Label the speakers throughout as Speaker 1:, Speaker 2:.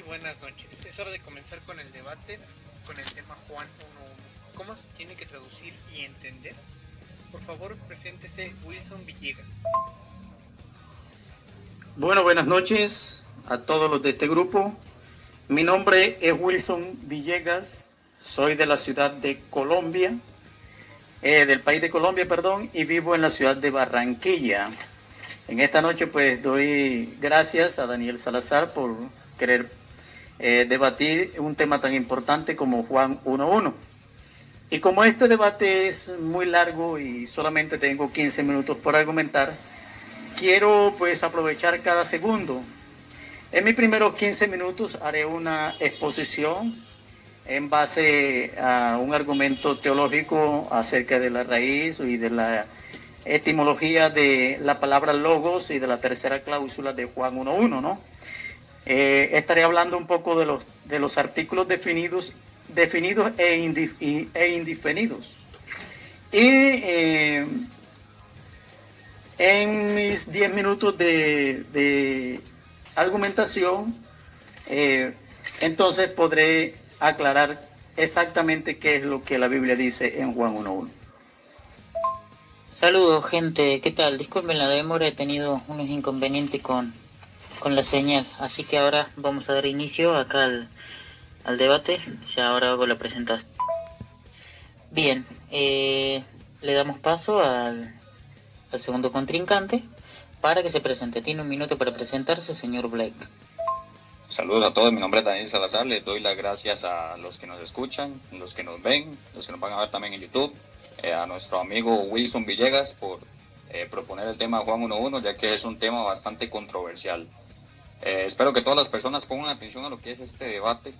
Speaker 1: buenas noches. Es hora de comenzar con el debate con el tema Juan 1.1. ¿Cómo se tiene que traducir y entender? Por favor, preséntese Wilson Villegas.
Speaker 2: Bueno, buenas noches a todos los de este grupo. Mi nombre es Wilson Villegas, soy de la ciudad de Colombia, del país de Colombia, y vivo en la ciudad de Barranquilla. En esta noche pues doy gracias a Daniel Salazar por querer debatir un tema tan importante como Juan 1.1. Y como este debate es muy largo y solamente tengo 15 minutos por argumentar, quiero pues aprovechar cada segundo. En mis primeros 15 minutos haré una exposición en base a un argumento teológico acerca de la raíz y de la etimología de la palabra logos y de la tercera cláusula de Juan 1.1, ¿no? Estaré hablando un poco de los artículos definidos e indefinidos. Y en mis 10 minutos de argumentación, entonces podré aclarar exactamente qué es lo que la Biblia dice en Juan 1.1.
Speaker 3: Saludos, gente, ¿qué tal? Disculpen la demora, he tenido unos inconvenientes con la señal, así que ahora vamos a dar inicio acá al debate. Ya ahora hago la presentación. Bien, le damos paso al segundo contrincante para que se presente. Tiene un minuto para presentarse, señor Blake.
Speaker 4: Saludos a todos, mi nombre es Daniel Salazar, les doy las gracias a los que nos escuchan, los que nos ven, los que nos van a ver también en YouTube, a nuestro amigo Wilson Villegas por proponer el tema Juan 1.1, ya que es un tema bastante controversial. Espero que todas las personas pongan atención a lo que es este debate,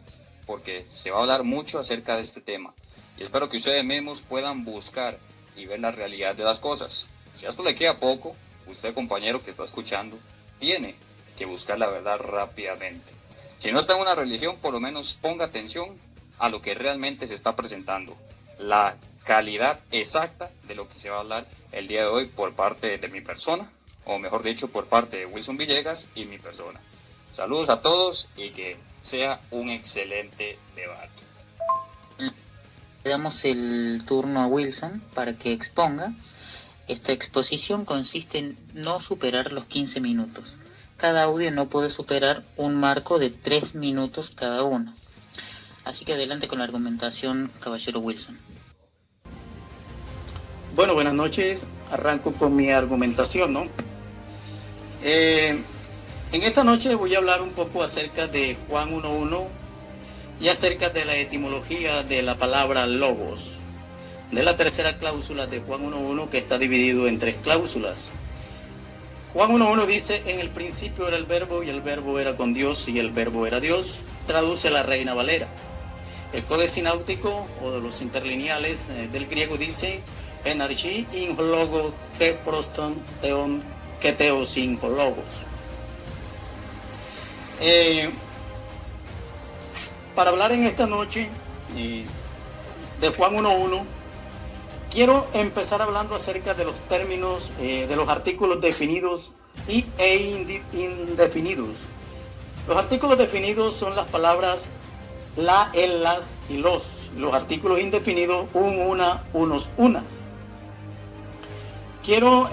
Speaker 4: porque se va a hablar mucho acerca de este tema, y espero que ustedes mismos puedan buscar y ver la realidad de las cosas. Si a esto le queda poco, usted, compañero que está escuchando, tiene que buscar la verdad rápidamente. Si no está en una religión, por lo menos ponga atención a lo que realmente se está presentando, la calidad exacta de lo que se va a hablar el día de hoy por parte de mi persona, o mejor dicho, por parte de Wilson Villegas y mi persona. Saludos a todos y que sea un excelente debate.
Speaker 3: Le damos el turno a Wilson para que exponga. Esta exposición consiste en no superar los 15 minutos. Cada audio no puede superar un marco de 3 minutos cada uno. Así que adelante con la argumentación, caballero Wilson.
Speaker 2: Bueno, buenas noches. Arranco con mi argumentación, ¿no? En esta noche voy a hablar un poco acerca de Juan 1.1 y acerca de la etimología de la palabra logos, de la tercera cláusula de Juan 1.1, que está dividido en 3 cláusulas. Juan 1.1 dice: en el principio era el verbo, y el verbo era con Dios, y el verbo era Dios. Traduce la Reina Valera. El Codex Sináutico, o de los interlineales del griego, dice: en archi in logo que proston teon que teos in logos. Para hablar en esta noche de Juan 1.1, quiero empezar hablando acerca de los términos, de los artículos definidos e indefinidos. Los artículos definidos son las palabras la, el, las y los. Los artículos indefinidos, un, una, unos, unas. Quiero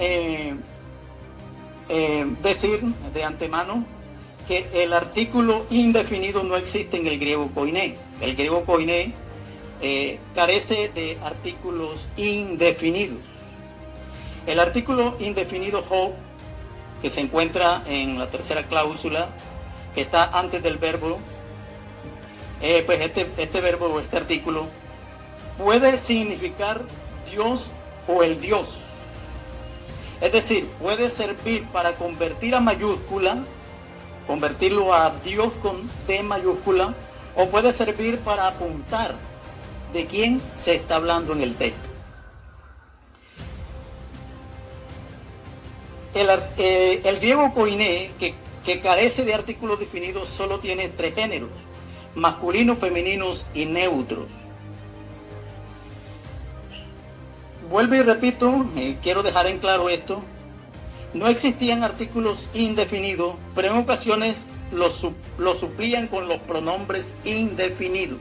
Speaker 2: decir de antemano que el artículo indefinido no existe en el griego koiné. El griego koiné carece de artículos indefinidos. El artículo indefinido ho, que se encuentra en la tercera cláusula, que está antes del verbo, pues este verbo o este artículo puede significar Dios o el Dios. Es decir, puede servir para convertir a mayúscula, convertirlo a Dios con D mayúscula, o puede servir para apuntar de quién se está hablando en el texto. El griego koiné, que carece de artículos definidos, solo tiene 3 géneros: masculinos, femeninos y neutros. Vuelvo y repito, quiero dejar en claro esto. No existían artículos indefinidos, pero en ocasiones los suplían con los pronombres indefinidos.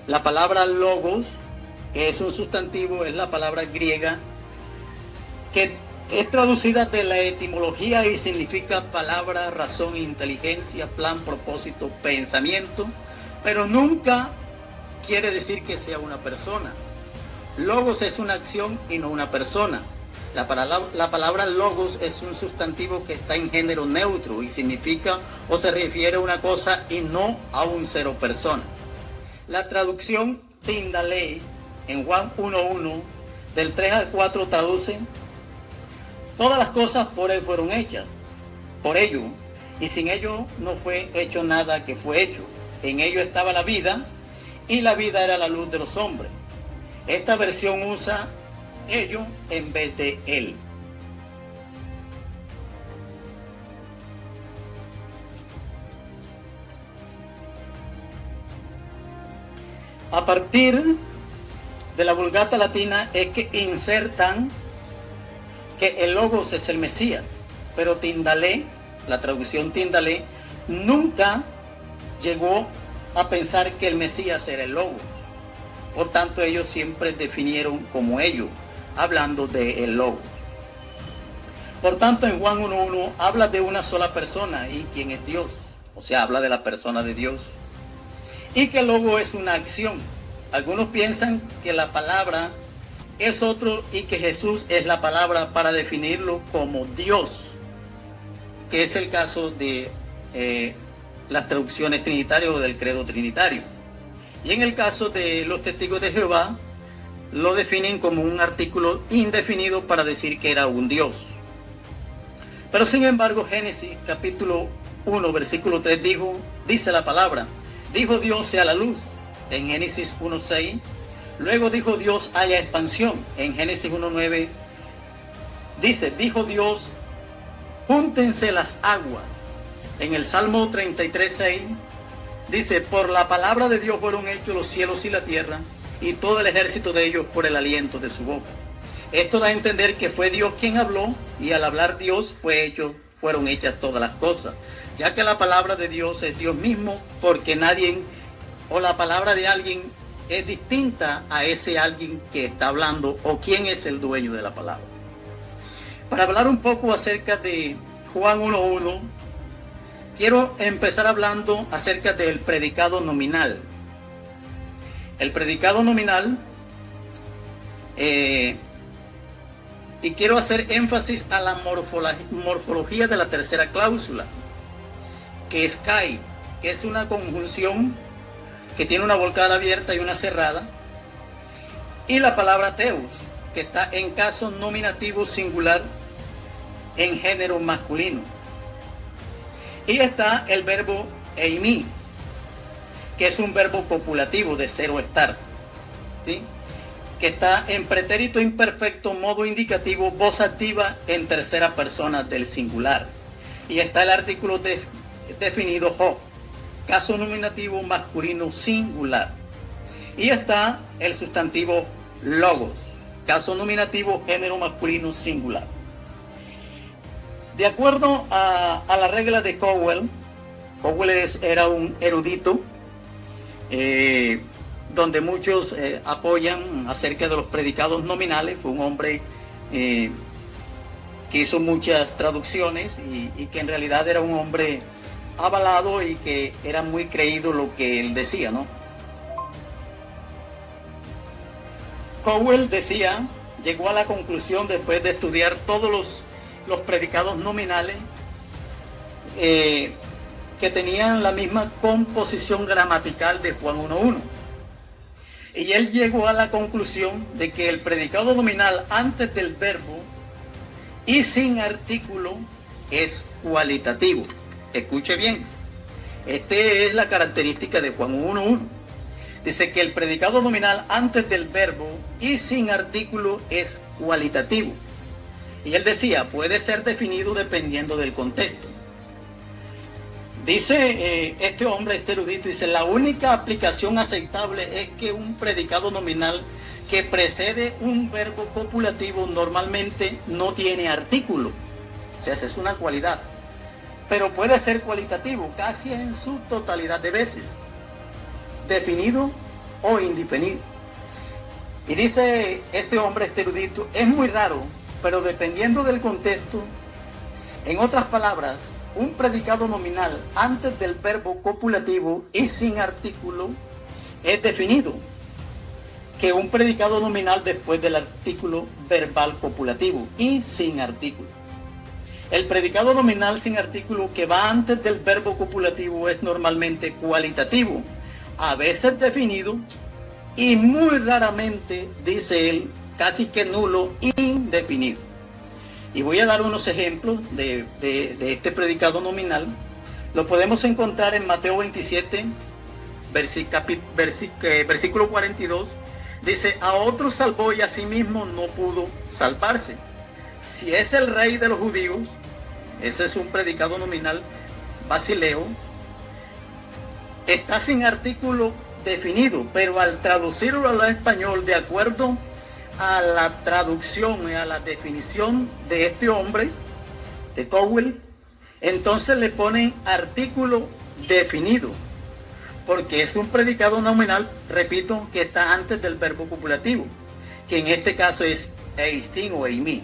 Speaker 2: La palabra logos es un sustantivo, es la palabra griega que es traducida de la etimología y significa palabra, razón, inteligencia, plan, propósito, pensamiento, pero nunca quiere decir que sea una persona. Logos es una acción y no una persona. La palabra logos es un sustantivo que está en género neutro y significa o se refiere a una cosa y no a un ser o persona. La traducción Tyndale en Juan 1:1 del 3 al 4 traduce: todas las cosas por él fueron hechas, por ello, y sin ello no fue hecho nada que fue hecho. En ello estaba la vida, y la vida era la luz de los hombres. Esta versión usa ello en vez de él. A partir de la Vulgata latina es que insertan que el Logos es el Mesías, pero Tyndale, la traducción Tyndale, nunca llegó a pensar que el Mesías era el Logos. Por tanto, ellos siempre definieron como ellos, hablando de el Logos. Por tanto, en Juan 1:1 habla de una sola persona y quien es Dios, o sea, habla de la persona de Dios. Y que el Logos es una acción. Algunos piensan que la palabra es otro y que Jesús es la palabra para definirlo como Dios, que es el caso de las traducciones trinitarias o del credo trinitario. Y en el caso de los testigos de Jehová, lo definen como un artículo indefinido para decir que era un Dios. Pero sin embargo, Génesis capítulo 1, versículo 3 dice la palabra: dijo Dios sea la luz, en Génesis 1:6. Luego dijo Dios haya expansión, en Génesis 1:9. Dice, dijo Dios, júntense las aguas. En el Salmo 33:6 dice, por la palabra de Dios fueron hechos los cielos y la tierra, y todo el ejército de ellos por el aliento de su boca. Esto da a entender que fue Dios quien habló, y al hablar Dios fueron hechas todas las cosas, ya que la palabra de Dios es Dios mismo, porque nadie o la palabra de alguien es distinta a ese alguien que está hablando o quién es el dueño de la palabra. Para hablar un poco acerca de Juan 1:1, quiero empezar hablando acerca del predicado nominal. El predicado nominal, y quiero hacer énfasis a la morfología de la tercera cláusula, que es kai, que es una conjunción que tiene una vocal abierta y una cerrada, y la palabra teos, que está en caso nominativo singular en género masculino. Y está el verbo eimi, que es un verbo copulativo de ser o estar, ¿sí? Que está en pretérito imperfecto, modo indicativo, voz activa en tercera persona del singular. Y está el artículo definido jo, caso nominativo masculino singular. Y está el sustantivo logos, caso nominativo género masculino singular. De acuerdo a la regla de Cowell era un erudito, donde muchos apoyan acerca de los predicados nominales. Fue un hombre que hizo muchas traducciones y que en realidad era un hombre avalado y que era muy creído lo que él decía, ¿no? Cowell llegó a la conclusión, después de estudiar todos los predicados nominales, que tenían la misma composición gramatical de Juan 1:1. Y él llegó a la conclusión de que el predicado nominal antes del verbo y sin artículo es cualitativo. Escuche bien, esta es la característica de Juan 1:1. Dice que el predicado nominal antes del verbo y sin artículo es cualitativo. Y él decía, puede ser definido dependiendo del contexto. Dice este hombre, este erudito, dice, la única aplicación aceptable es que un predicado nominal que precede un verbo copulativo normalmente no tiene artículo. O sea, esa es una cualidad. Pero puede ser cualitativo casi en su totalidad de veces, definido o indefinido. Y dice este hombre, este erudito, es muy raro, pero dependiendo del contexto, en otras palabras, un predicado nominal antes del verbo copulativo y sin artículo es definido que un predicado nominal después del artículo verbal copulativo y sin artículo. El predicado nominal sin artículo que va antes del verbo copulativo es normalmente cualitativo, a veces definido y muy raramente, dice él, casi que nulo, indefinido. Y voy a dar unos ejemplos de este predicado nominal. Lo podemos encontrar en Mateo 27, versículo 42. Dice, a otros salvó y a sí mismo no pudo salvarse. Si es el rey de los judíos, ese es un predicado nominal basileo, está sin artículo definido, pero al traducirlo al español de acuerdo a la traducción y a la definición de este hombre, de Cowell, entonces le ponen artículo definido, porque es un predicado nominal, repito, que está antes del verbo copulativo, que en este caso es eistin o eimi.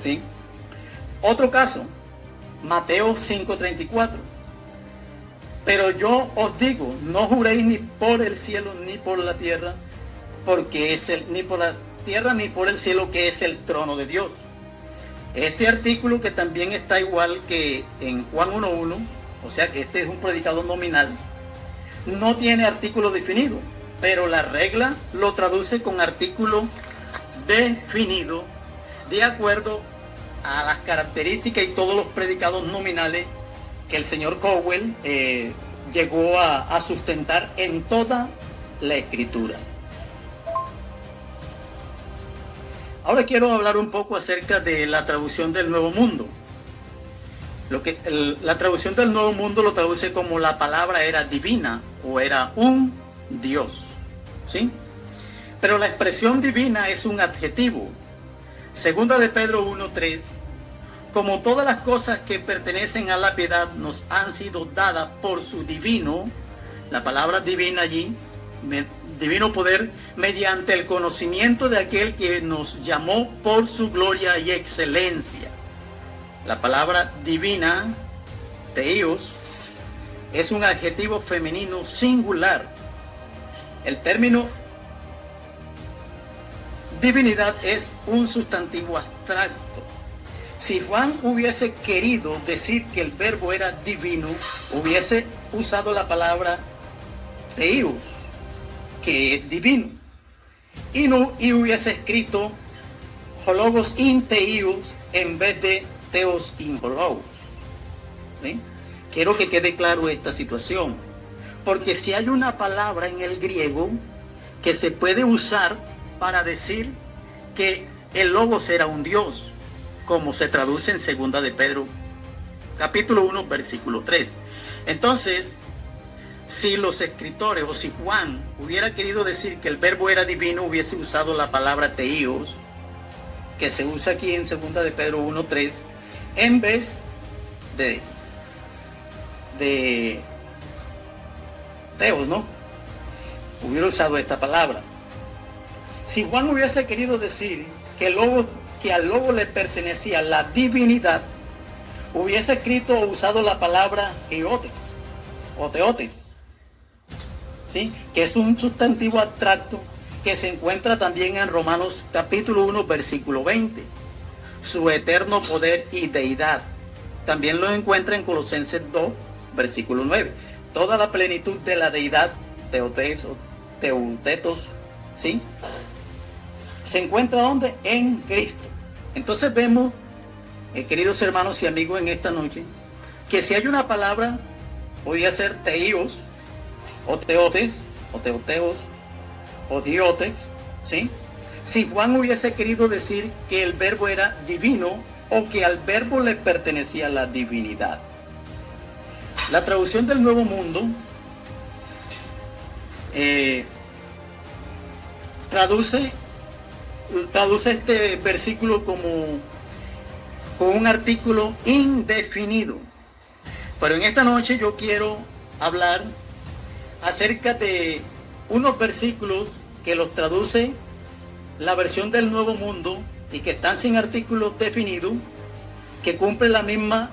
Speaker 2: ¿Sí? Otro caso, Mateo 5:34. Pero yo os digo, no juréis ni por el cielo ni por la tierra, porque es ni por la tierra ni por el cielo, que es el trono de Dios. Este artículo, que también está igual que en Juan 1:1, o sea que este es un predicado nominal, no tiene artículo definido, pero la regla lo traduce con artículo definido de acuerdo a las características y todos los predicados nominales que el señor Cowell llegó a sustentar en toda la escritura. Ahora quiero hablar un poco acerca de la traducción del Nuevo Mundo. La traducción del Nuevo Mundo lo traduce como la palabra era divina o era un Dios, ¿sí? Pero la expresión divina es un adjetivo. Segunda de Pedro 1:3, como todas las cosas que pertenecen a la piedad nos han sido dadas por su divino, la palabra divina allí, divino poder, mediante el conocimiento de aquel que nos llamó por su gloria y excelencia. La palabra divina, theos, es un adjetivo femenino singular. El término divinidad es un sustantivo abstracto. Si Juan hubiese querido decir que el verbo era divino, hubiese usado la palabra theos, que es divino, y hubiese escrito hologos in theos en vez de theos in hologos. ¿Sí? Quiero que quede claro esta situación, porque si hay una palabra en el griego que se puede usar para decir que el logos era un Dios, como se traduce en segunda de Pedro, capítulo 1, versículo 3. Entonces, si los escritores o si Juan hubiera querido decir que el verbo era divino, hubiese usado la palabra theos, que se usa aquí en segunda de Pedro 1:3, en vez de theos, ¿no? Hubiera usado esta palabra. Si Juan hubiese querido decir que al logo le pertenecía la divinidad, hubiese escrito o usado la palabra eotes o teotes, ¿sí? Que es un sustantivo abstracto que se encuentra también en Romanos capítulo 1 versículo 20, su eterno poder y deidad. También lo encuentra en Colosenses 2 versículo 9, toda la plenitud de la deidad, teotes o teutetos, ¿sí? Se encuentra ¿dónde? En Cristo. Entonces vemos, queridos hermanos y amigos, en esta noche, que si hay una palabra, podía ser teíos, o teotes, o teoteos, o diotes, ¿sí? Si Juan hubiese querido decir que el verbo era divino, o que al verbo le pertenecía la divinidad. La traducción del Nuevo Mundo traduce este versículo como con un artículo indefinido. Pero en esta noche yo quiero hablar acerca de unos versículos que los traduce la versión del Nuevo Mundo y que están sin artículos definidos, que cumplen la misma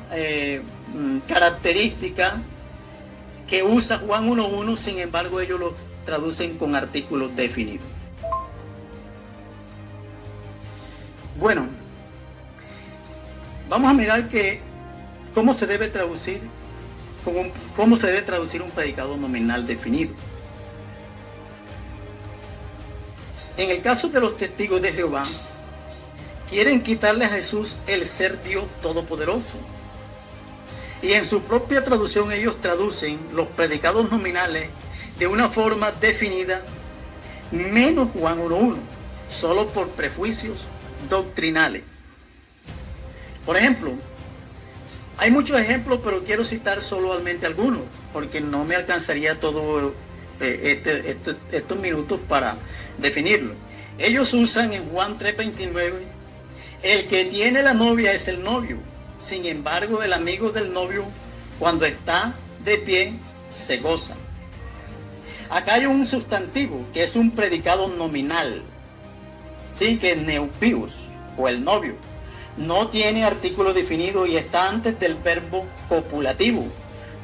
Speaker 2: característica que usa Juan 1.1, sin embargo ellos los traducen con artículos definidos. Bueno, vamos a mirar cómo se debe traducir un predicado nominal definido. En el caso de los testigos de Jehová, quieren quitarle a Jesús el ser Dios Todopoderoso. Y en su propia traducción ellos traducen los predicados nominales de una forma definida, menos Juan 1.1, solo por prejuicios doctrinales. Por ejemplo, hay muchos ejemplos, pero quiero citar solamente algunos, porque no me alcanzaría todo estos minutos para definirlo. Ellos usan en Juan 3.29, el que tiene la novia es el novio. Sin embargo, el amigo del novio, cuando está de pie, se goza. Acá hay un sustantivo que es un predicado nominal, ¿sí? Que es neupios, o el novio. No tiene artículo definido y está antes del verbo copulativo,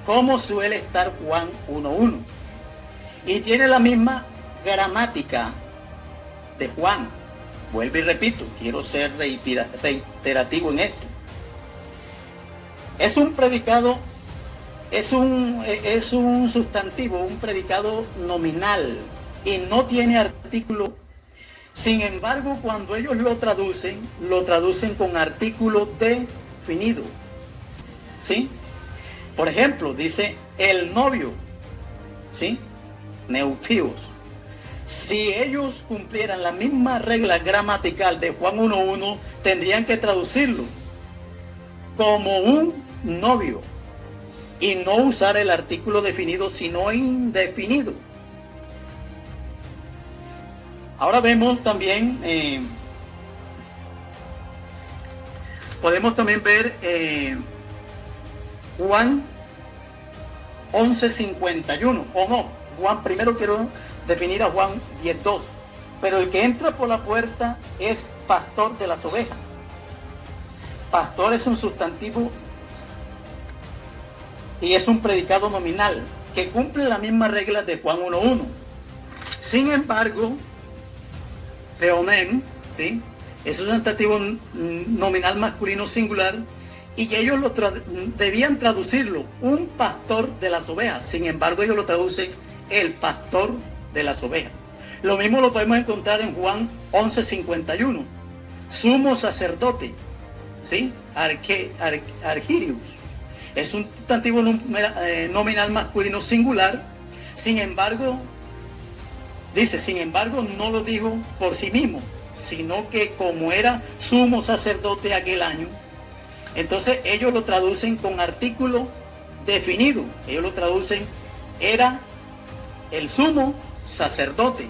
Speaker 2: como suele estar Juan 1.1. Y tiene la misma gramática de Juan. Vuelvo y repito, quiero ser reiterativo en esto. Es un predicado, es un sustantivo, un predicado nominal y no tiene artículo. Sin embargo, cuando ellos lo traducen con artículo definido. ¿Sí? Por ejemplo, dice el novio, ¿sí? Neupios. Si ellos cumplieran la misma regla gramatical de Juan 1.1, tendrían que traducirlo como un novio y no usar el artículo definido, sino indefinido. Ahora vemos también, podemos también ver Juan 11.51, o no, Juan, primero quiero definir a Juan 10.2, pero el que entra por la puerta es pastor de las ovejas. Pastor es un sustantivo y es un predicado nominal que cumple las mismas reglas de Juan 1.1. Sin embargo, Peonem, ¿sí? Es un sustantivo nominal masculino singular y ellos debían traducirlo, un pastor de las ovejas. Sin embargo, ellos lo traducen el pastor de las ovejas. Lo mismo lo podemos encontrar en Juan 11.51. Sumo sacerdote, ¿sí? Argirius. Es un sustantivo nominal masculino singular. Sin embargo, no lo dijo por sí mismo, sino que como era sumo sacerdote aquel año, entonces ellos lo traducen con artículo definido. Ellos lo traducen, era el sumo sacerdote.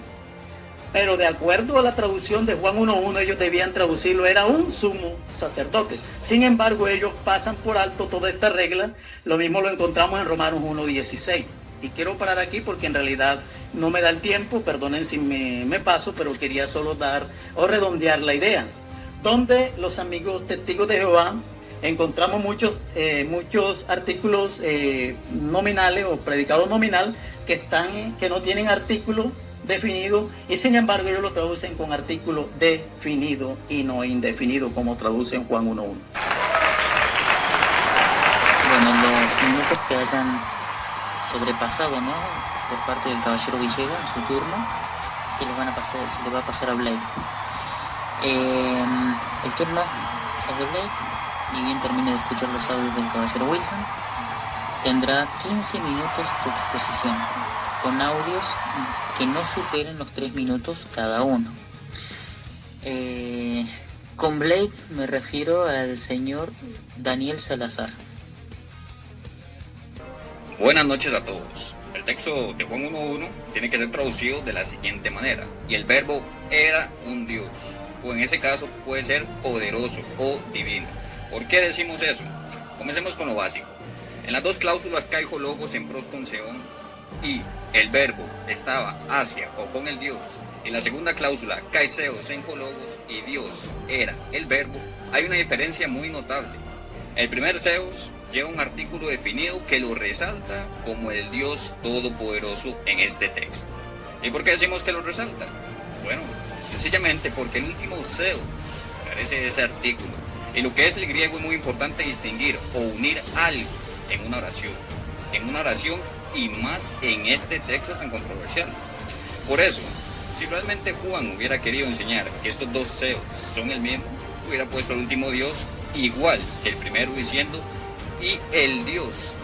Speaker 2: Pero de acuerdo a la traducción de Juan 1.1, ellos debían traducirlo, era un sumo sacerdote. Sin embargo, ellos pasan por alto toda esta regla. Lo mismo lo encontramos en Romanos 1.16. Y quiero parar aquí porque en realidad no me da el tiempo, perdonen si me paso, pero quería solo dar o redondear la idea. Donde los amigos testigos de Jehová encontramos muchos artículos nominales o predicados nominal que no tienen artículo definido y sin embargo ellos lo traducen con artículo definido y no indefinido como traducen Juan 1.1.
Speaker 3: Bueno, los minutos que hayan sobrepasado, ¿no?, por parte del caballero Villegas en su turno, se le va a pasar a Blake. El turno es de Blake, ni bien termine de escuchar los audios del caballero Wilson, tendrá 15 minutos de exposición, con audios que no superen los 3 minutos cada uno. Con Blake me refiero al señor Daniel Salazar.
Speaker 4: Buenas noches a todos. El texto de Juan 1.1 tiene que ser traducido de la siguiente manera. Y el verbo era un Dios, o en ese caso puede ser poderoso o divino. ¿Por qué decimos eso? Comencemos con lo básico. En las dos cláusulas caigo logos en proston seón y el verbo estaba hacia o con el Dios. En la segunda cláusula kaiseos en logos y Dios era el verbo. Hay una diferencia muy notable. El primer seos lleva un artículo definido que lo resalta como el Dios todopoderoso en este texto. ¿Y por qué decimos que lo resalta? Bueno, sencillamente porque el último seos carece de ese artículo. Y lo que es el griego es muy importante distinguir o unir algo en una oración. En una oración y más en este texto tan controversial. Por eso, si realmente Juan hubiera querido enseñar que estos dos seos son el mismo, hubiera puesto el último Dios igual que el primero diciendo y el Dios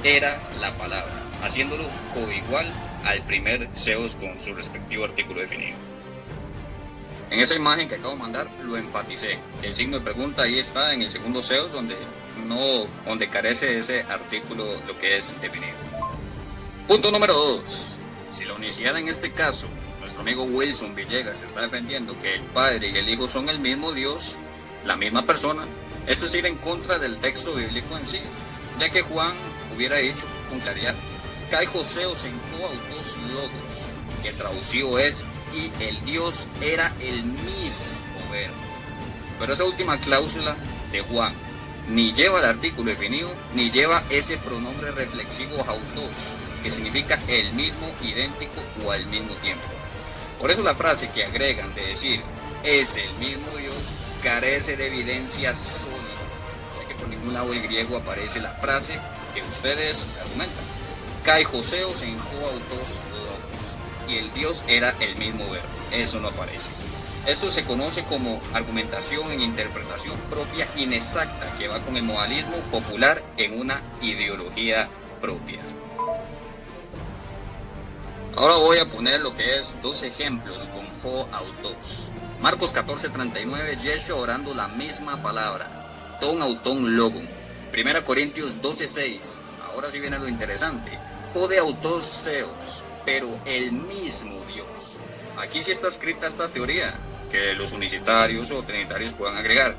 Speaker 4: era la palabra, haciéndolo coigual al primer seos con su respectivo artículo definido. En esa imagen que acabo de mandar lo enfaticé. El signo de pregunta ahí está en el segundo seos donde carece de ese artículo lo que es definido. Punto número 2. Si la unicidad en este caso, nuestro amigo Wilson Villegas está defendiendo que el Padre y el Hijo son el mismo Dios, la misma persona, esto es ir en contra del texto bíblico en sí, ya que Juan hubiera dicho con claridad, kai joseos en jo autos logos, que traducido es y el Dios era el mismo verbo. Pero esa última cláusula de Juan ni lleva el artículo definido, ni lleva ese pronombre reflexivo autos, que significa el mismo, idéntico o al mismo tiempo. Por eso la frase que agregan de decir es el mismo Dios carece de evidencia sólida, ya que por ningún lado del griego aparece la frase que ustedes argumentan. Kai joseos en jo autos logos, y el Dios era el mismo verbo. Eso no aparece. Esto se conoce como argumentación en interpretación propia inexacta, que va con el modalismo popular en una ideología propia. Ahora voy a poner lo que es dos ejemplos con jo autos. Marcos 14:39, Yeshua orando la misma palabra, ton auton logon. 1 Corintios 12:6, ahora sí viene lo interesante, jo de autos seos, pero el mismo Dios. Aquí sí está escrita esta teoría, que los unicitarios o trinitarios puedan agregar,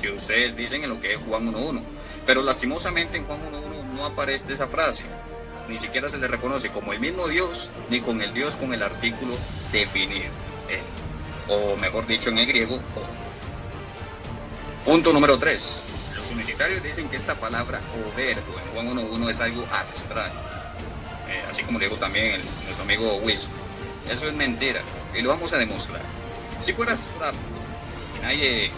Speaker 4: que ustedes dicen en lo que es Juan 1.1, pero lastimosamente en Juan 1.1 no aparece esa frase, ni siquiera se le reconoce como el mismo Dios, ni con el Dios con el artículo definido, o mejor dicho en el griego, jo. Punto número 3, los unicitarios dicen que esta palabra o verbo en Juan 1.1 es algo abstracto, así como le digo también nuestro amigo Wilson. Eso es mentira, y lo vamos a demostrar. Si fuera abstracto y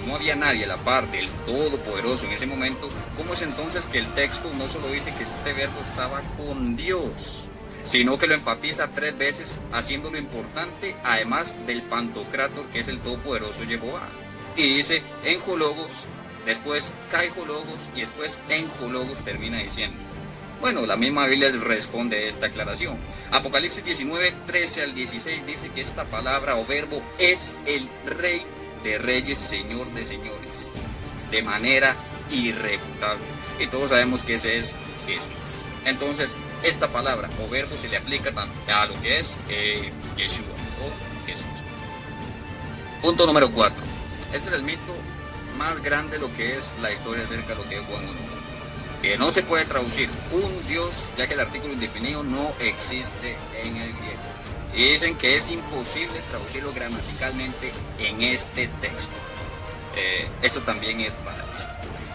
Speaker 4: no había nadie a la par del Todopoderoso en ese momento, ¿cómo es entonces que el texto no solo dice que este verbo estaba con Dios, sino que lo enfatiza 3 veces, haciéndolo importante, además del Pantocrátor, que es el Todopoderoso Jehová? Y dice enjologos, después caijologos y después enjologos termina diciendo. Bueno, la misma Biblia responde a esta aclaración. Apocalipsis 19:13 al 16 dice que esta palabra o verbo es el Rey de Reyes, Señor de Señores, de manera irrefutable. Y todos sabemos que ese es Jesús. Entonces, esta palabra o verbo se le aplica a lo que es Yeshua o Jesús. Punto número 4. Este es el mito más grande de lo que es la historia acerca de lo que es Juan 1. Que no se puede traducir un Dios, ya que el artículo indefinido no existe en el griego. Y dicen que es imposible traducirlo gramaticalmente en este texto. Eso también es falso,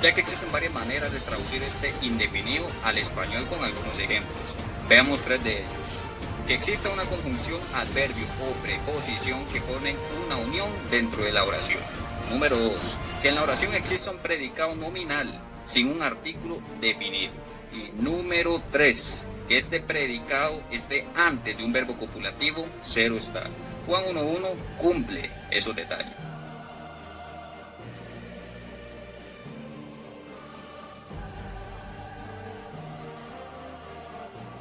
Speaker 4: ya que existen varias maneras de traducir este indefinido al español con algunos ejemplos. Veamos 3 de ellos. Que exista una conjunción, adverbio o preposición que formen una unión dentro de la oración. Número 2. Que en la oración exista un predicado nominal sin un artículo definido. Y número 3, que este predicado esté antes de un verbo copulativo, cero estar. Juan 1.1 cumple esos detalles.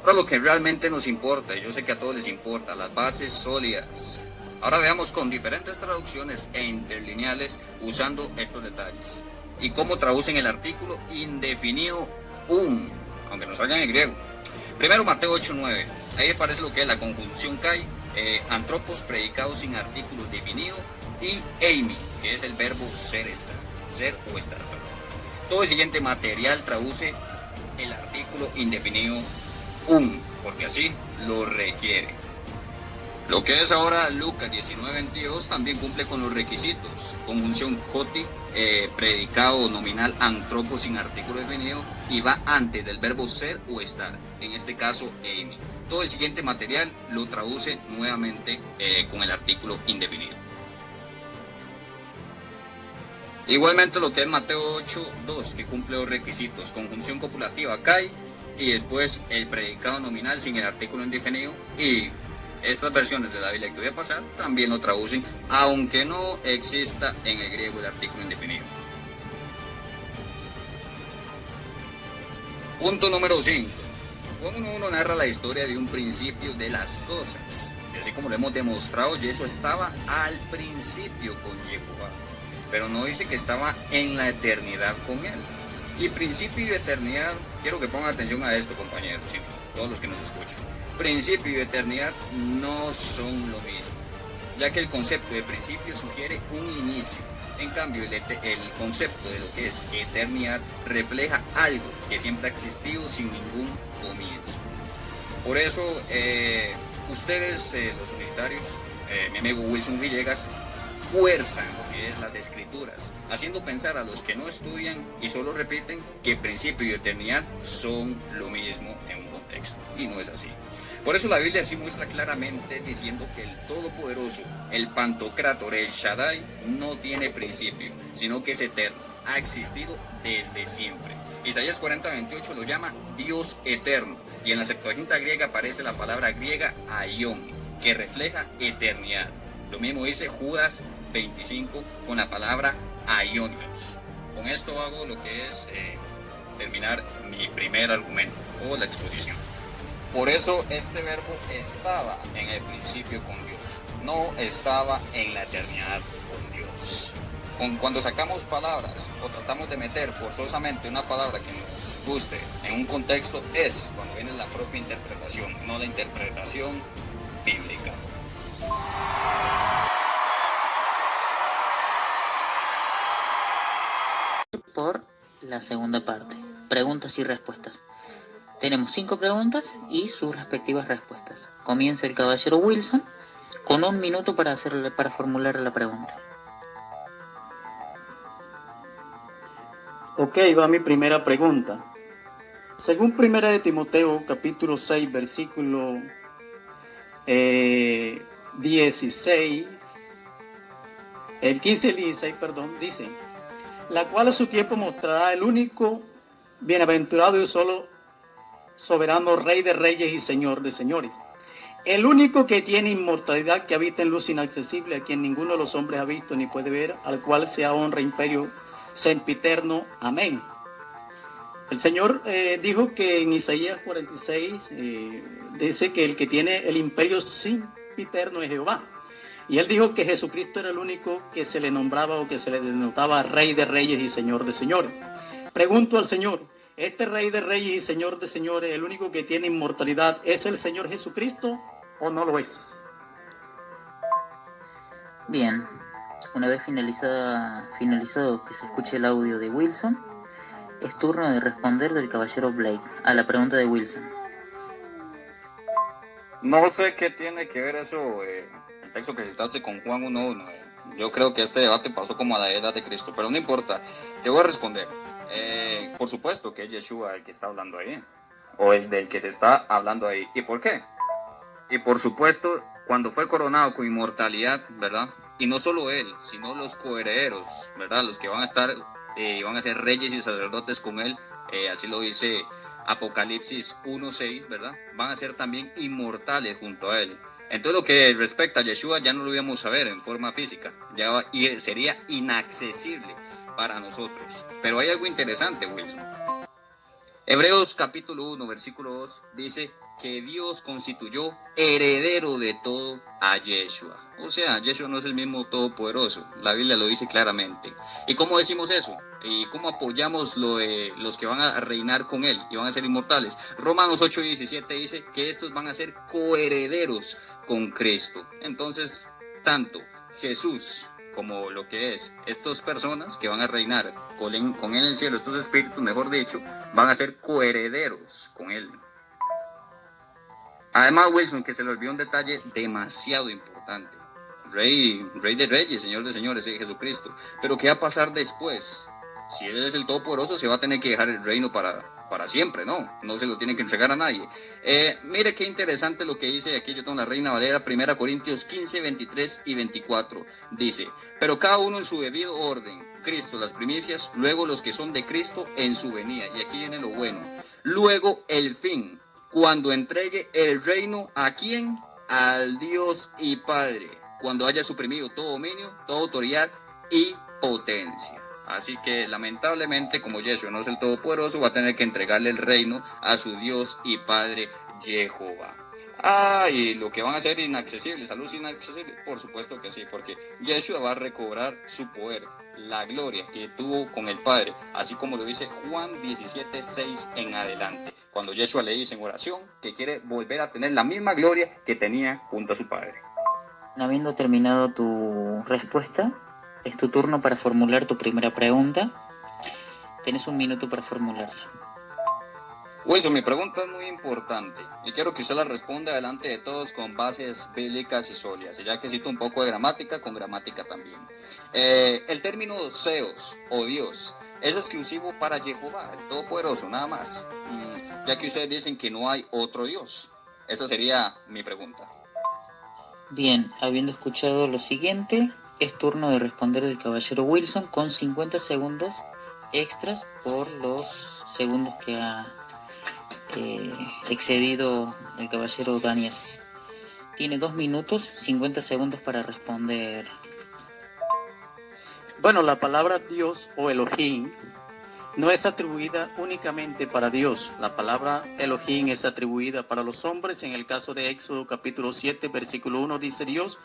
Speaker 4: Ahora lo que realmente nos importa, y yo sé que a todos les importa, las bases sólidas. Ahora veamos con diferentes traducciones e interlineales usando estos detalles. Y cómo traducen el artículo indefinido un, aunque no salga en el griego. Primero Mateo 8:9, ahí aparece lo que es la conjunción kai, antropos predicado sin artículo definido, y eimi, que es el verbo ser, estar, ser o estar, perdón. Todo el siguiente material traduce el artículo indefinido un, porque así lo requiere. Lo que es ahora Lucas 19:22 también cumple con los requisitos. Conjunción joti, predicado nominal antropo sin artículo definido y va antes del verbo ser o estar, en este caso eimi. Todo el siguiente material lo traduce nuevamente con el artículo indefinido. Igualmente lo que es Mateo 8:2, que cumple los requisitos, conjunción copulativa kai y después el predicado nominal sin el artículo indefinido, y estas versiones de la Biblia que voy a pasar también lo traducen, aunque no exista en el griego el artículo indefinido. Punto número 5. Juan 1:1 narra la historia de un principio de las cosas. Y así como lo hemos demostrado, Yeshua estaba al principio con Jehová, pero no dice que estaba en la eternidad con él. Y principio y eternidad, quiero que pongan atención a esto, compañeros, y todos los que nos escuchan. Principio y eternidad no son lo mismo, ya que el concepto de principio sugiere un inicio. En cambio, el concepto de lo que es eternidad refleja algo que siempre ha existido sin ningún comienzo. Por eso, ustedes, los universitarios, mi amigo Wilson Villegas, fuerzan lo que es las escrituras, haciendo pensar a los que no estudian y solo repiten que principio y eternidad son lo mismo en un contexto, y no es así. Por eso la Biblia sí muestra claramente diciendo que el Todopoderoso, el Pantocrátor, el Shaddai, no tiene principio, sino que es eterno, ha existido desde siempre. Isaías 40:28 lo llama Dios eterno, y en la Septuaginta griega aparece la palabra griega aion, que refleja eternidad. Lo mismo dice Judas 25 con la palabra aionios. Con esto hago lo que es terminar mi primer argumento o la exposición. Por eso este verbo estaba en el principio con Dios, no estaba en la eternidad con Dios. Cuando sacamos palabras o tratamos de meter forzosamente una palabra que nos guste en un contexto, es cuando viene la propia interpretación, no la interpretación bíblica.
Speaker 3: Por la segunda parte, preguntas y respuestas. Tenemos 5 preguntas y sus respectivas respuestas. Comienza el caballero Wilson con 1 minuto para formular la pregunta.
Speaker 2: Ok, va mi primera pregunta. Según 1 de Timoteo, capítulo 6, versículo 16, el 15 y el 16, dice: la cual a su tiempo mostrará el único bienaventurado y solo soberano Rey de reyes y Señor de señores, el único que tiene inmortalidad, que habita en luz inaccesible, a quien ninguno de los hombres ha visto ni puede ver, al cual sea honra, imperio, sempiterno. Amén. El Señor dijo que en Isaías 46 dice que el que tiene el imperio sempiterno es Jehová. Y él dijo que Jesucristo era el único que se le nombraba o que se le denotaba Rey de reyes y Señor de señores. Pregunto al Señor: ¿este Rey de reyes y Señor de señores, el único que tiene inmortalidad, es el Señor Jesucristo o no lo es?
Speaker 3: Bien, una vez finalizado que se escuche el audio de Wilson, es turno de responder del caballero Blake a la pregunta de Wilson.
Speaker 4: No sé qué tiene que ver eso, el texto que citaste con Juan 1:1. Yo creo que este debate pasó como a la edad de Cristo, pero no importa, te voy a responder. Por supuesto que es Yeshua el que está hablando ahí, o el del que se está hablando ahí. ¿Y por qué? Y por supuesto, cuando fue coronado con inmortalidad, ¿verdad? Y no solo él, sino los coherederos, ¿verdad? Los que van a estar, van a ser reyes y sacerdotes con él, así lo dice Apocalipsis 1:6, ¿verdad? Van a ser también inmortales junto a él. Entonces, lo que respecta a Yeshua ya no lo íbamos a ver en forma física, y sería inaccesible para nosotros. Pero hay algo interesante, Wilson. Hebreos capítulo 1, versículo 2 dice que Dios constituyó heredero de todo a Yeshua. O sea, Yeshua no es el mismo todopoderoso. La Biblia lo dice claramente. ¿Y cómo decimos eso? ¿Y cómo apoyamos lo de los que van a reinar con él y van a ser inmortales? Romanos 8:17 dice que estos van a ser coherederos con Cristo. Entonces, tanto Jesús como lo que es estas personas que van a reinar con él en el cielo, estos espíritus, mejor dicho, van a ser coherederos con él. Además, Wilson, que se le olvidó un detalle demasiado importante. Rey de reyes, Señor de señores, Jesucristo. Pero ¿qué va a pasar después? Si Él es el Todopoderoso, se va a tener que dejar el reino para siempre, ¿no? No se lo tiene que entregar a nadie. Mire qué interesante lo que dice aquí, yo tengo la Reina Valera, 1 Corintios 15, 23 y 24. Dice, pero cada uno en su debido orden. Cristo las primicias, luego los que son de Cristo en su venida. Y aquí viene lo bueno. Luego el fin, cuando entregue el reino, ¿a quién? Al Dios y Padre, cuando haya suprimido todo dominio, toda autoridad y potencia. Así que lamentablemente, como Yeshua no es el Todopoderoso, va a tener que entregarle el reino a su Dios y Padre Jehová. Y lo que van a ser inaccesibles, a luz inaccesible, por supuesto que sí, porque Yeshua va a recobrar su poder, la gloria que tuvo con el Padre, así como lo dice Juan 17, 6 en adelante, cuando Yeshua le dice en oración que quiere volver a tener la misma gloria que tenía junto a su Padre.
Speaker 3: Habiendo terminado tu respuesta, es tu turno para formular tu primera pregunta. Tienes 1 minuto para formularla.
Speaker 4: Wilson, mi pregunta es muy importante y quiero que usted la responda delante de todos con bases bíblicas y sólidas, y ya que cito un poco de gramática, con gramática también. El término Zeus o Dios es exclusivo para Jehová, el Todopoderoso, nada más, ya que ustedes dicen que no hay otro Dios. Esa sería mi pregunta.
Speaker 3: Bien, habiendo escuchado lo siguiente, es turno de responder del caballero Wilson con 50 segundos extras por los segundos que ha excedido el caballero Daniel. Tiene 2 minutos, 50 segundos para responder.
Speaker 2: Bueno, la palabra Dios o Elohim no es atribuida únicamente para Dios. La palabra Elohim es atribuida para los hombres. En el caso de Éxodo capítulo 7, versículo 1 dice Dios,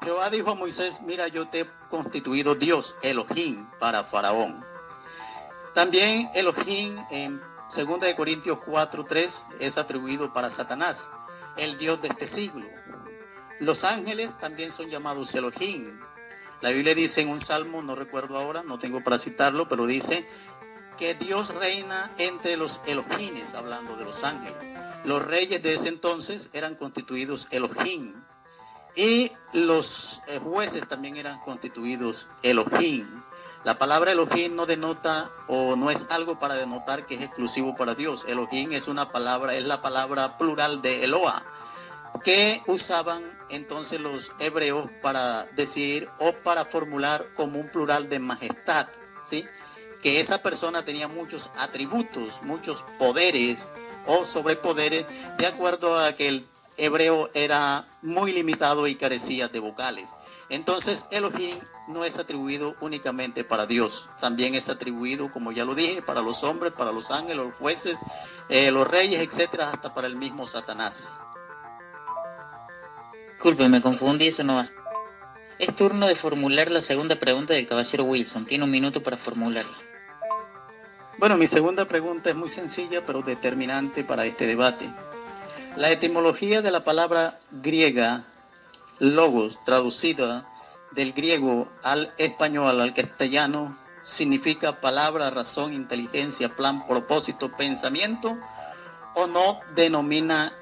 Speaker 2: Jehová dijo a Moisés, mira, yo te he constituido Dios, Elohim, para Faraón. También Elohim en 2 de Corintios 4, 3 es atribuido para Satanás, el Dios de este siglo. Los ángeles también son llamados Elohim. La Biblia dice en un salmo, no recuerdo ahora, no tengo para citarlo, pero dice que Dios reina entre los Elohines, hablando de los ángeles. Los reyes de ese entonces eran constituidos Elohim. Y los jueces también eran constituidos Elohim. La palabra Elohim no denota o no es algo para denotar que es exclusivo para Dios. Elohim es una palabra, es la palabra plural de Eloah, que usaban entonces los hebreos para decir o para formular como un plural de majestad, ¿sí? Que esa persona tenía muchos atributos, muchos poderes o sobrepoderes, de acuerdo a que el hebreo era muy limitado y carecía de vocales. Entonces Elohim no es atribuido únicamente para Dios, también es atribuido, como ya lo dije, para los hombres, para los ángeles, los jueces, los reyes, etcétera, hasta para el mismo Satanás.
Speaker 3: Disculpe, me confundí, eso no va. Es turno de formular la segunda pregunta del caballero Wilson. Tiene 1 minuto para formularla.
Speaker 2: Bueno, mi segunda pregunta es muy sencilla, pero determinante para este debate. La etimología de la palabra griega logos, traducida del griego al español, al castellano, significa palabra, razón, inteligencia, plan, propósito, pensamiento, o no denomina,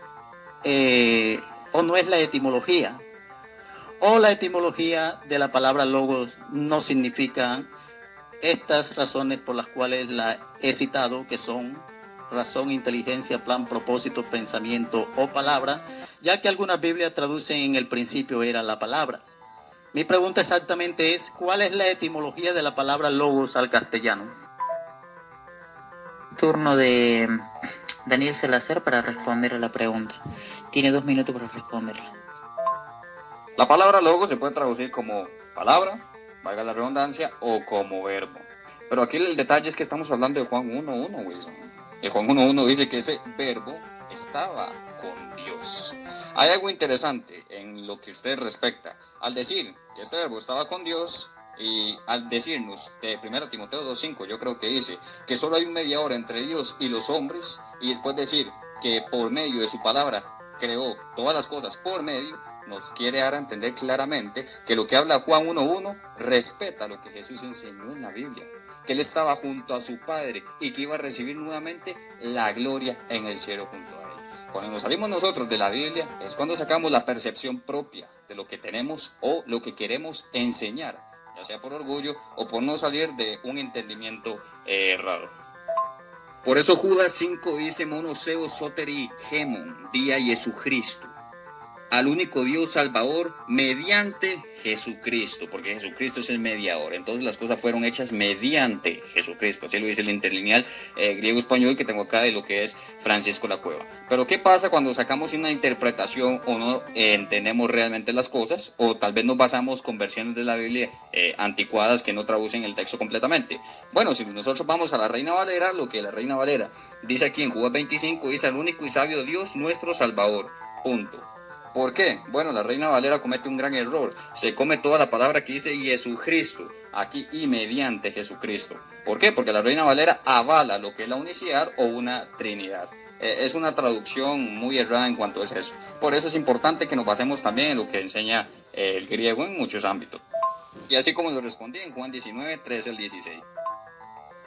Speaker 2: o no es la etimología. O la etimología de la palabra logos no significa estas razones por las cuales la he citado, que son razón, inteligencia, plan, propósito, pensamiento o palabra, ya que algunas Biblias traducen en el principio era la palabra. Mi pregunta exactamente es, ¿cuál es la etimología de la palabra logos al castellano?
Speaker 3: Turno de Daniel Salazar para responder a la pregunta. Tiene 2 minutos para responderla.
Speaker 4: La palabra logos se puede traducir como palabra, valga la redundancia, o como verbo. Pero aquí el detalle es que estamos hablando de Juan 1.1, Wilson. Y Juan 1.1 dice que ese verbo estaba con Dios. Hay algo interesante en lo que usted respecta. Al decir que este verbo estaba con Dios, y al decirnos de 1 Timoteo 2.5, yo creo que dice que solo hay un mediador entre Dios y los hombres, y después decir que por medio de su palabra creó todas las cosas por medio, nos quiere dar a entender claramente que lo que habla Juan 1.1 respeta lo que Jesús enseñó en la Biblia, que él estaba junto a su Padre y que iba a recibir nuevamente la gloria en el cielo junto a él. Cuando nos salimos nosotros de la Biblia es cuando sacamos la percepción propia de lo que tenemos o lo que queremos enseñar, ya sea por orgullo o por no salir de un entendimiento errado. Por eso Judas 5 dice: monoseo soteri gemon, día Jesucristo, al único Dios Salvador mediante Jesucristo, porque Jesucristo es el mediador. Entonces las cosas fueron hechas mediante Jesucristo. Así lo dice el interlineal griego-español que tengo acá de lo que es Francisco La Cueva. Pero ¿qué pasa cuando sacamos una interpretación o no entendemos realmente las cosas? O tal vez nos basamos con versiones de la Biblia anticuadas que no traducen el texto completamente. Bueno, si nosotros vamos a la Reina Valera, lo que la Reina Valera dice aquí en Judas 25, dice: al único y sabio Dios nuestro Salvador. Punto. ¿Por qué? Bueno, la Reina Valera comete un gran error. Se come toda la palabra que dice Jesucristo, aquí y mediante Jesucristo. ¿Por qué? Porque la Reina Valera avala lo que es la unicidad o una trinidad. Es una traducción muy errada en cuanto a eso. Por eso es importante que nos basemos también en lo que enseña el griego en muchos ámbitos. Y así como lo respondí en Juan 19, 13 al 16.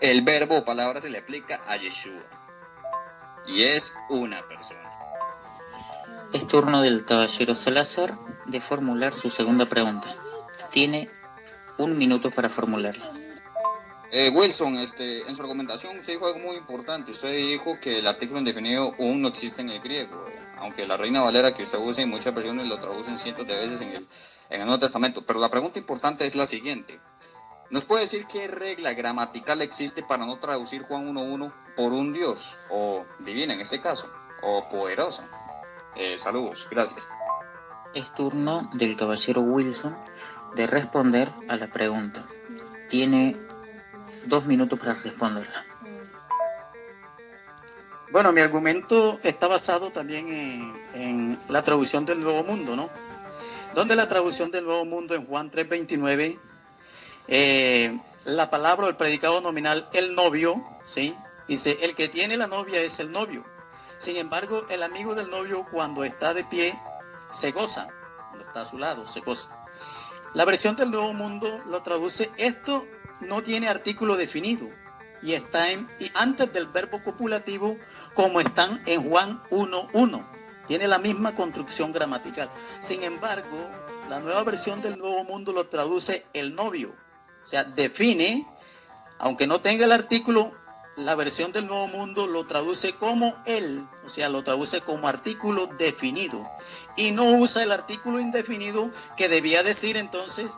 Speaker 4: El verbo o palabra se le aplica a Yeshua. Y es una persona.
Speaker 3: Es turno del caballero Salazar de formular su segunda pregunta. Tiene 1 minuto para formularla.
Speaker 4: Wilson, en su argumentación usted dijo algo muy importante. Usted dijo que el artículo indefinido aún no existe en el griego, aunque la Reina Valera que usted usa en muchas versiones lo traducen cientos de veces en el Nuevo Testamento. Pero la pregunta importante es la siguiente. ¿Nos puede decir qué regla gramatical existe para no traducir Juan 1.1 por un Dios, o divina en este caso, o poderosa? Saludos, gracias.
Speaker 3: Es turno del caballero Wilson de responder a la pregunta. Tiene 2 minutos para responderla.
Speaker 2: Bueno, mi argumento está basado también en la traducción del Nuevo Mundo, ¿no? Donde la traducción del Nuevo Mundo en Juan 3.29, la palabra o el predicado nominal, el novio, ¿sí? Dice: el que tiene la novia es el novio. Sin embargo, el amigo del novio, cuando está de pie, se goza. Cuando está a su lado, se goza. La versión del Nuevo Mundo lo traduce: esto no tiene artículo definido y está y antes del verbo copulativo, como están en Juan 1.1. Tiene la misma construcción gramatical. Sin embargo, la nueva versión del Nuevo Mundo lo traduce el novio. O sea, define, aunque no tenga el artículo, la versión del Nuevo Mundo lo traduce como él, o sea, lo traduce como artículo definido. Y no usa el artículo indefinido, que debía decir entonces,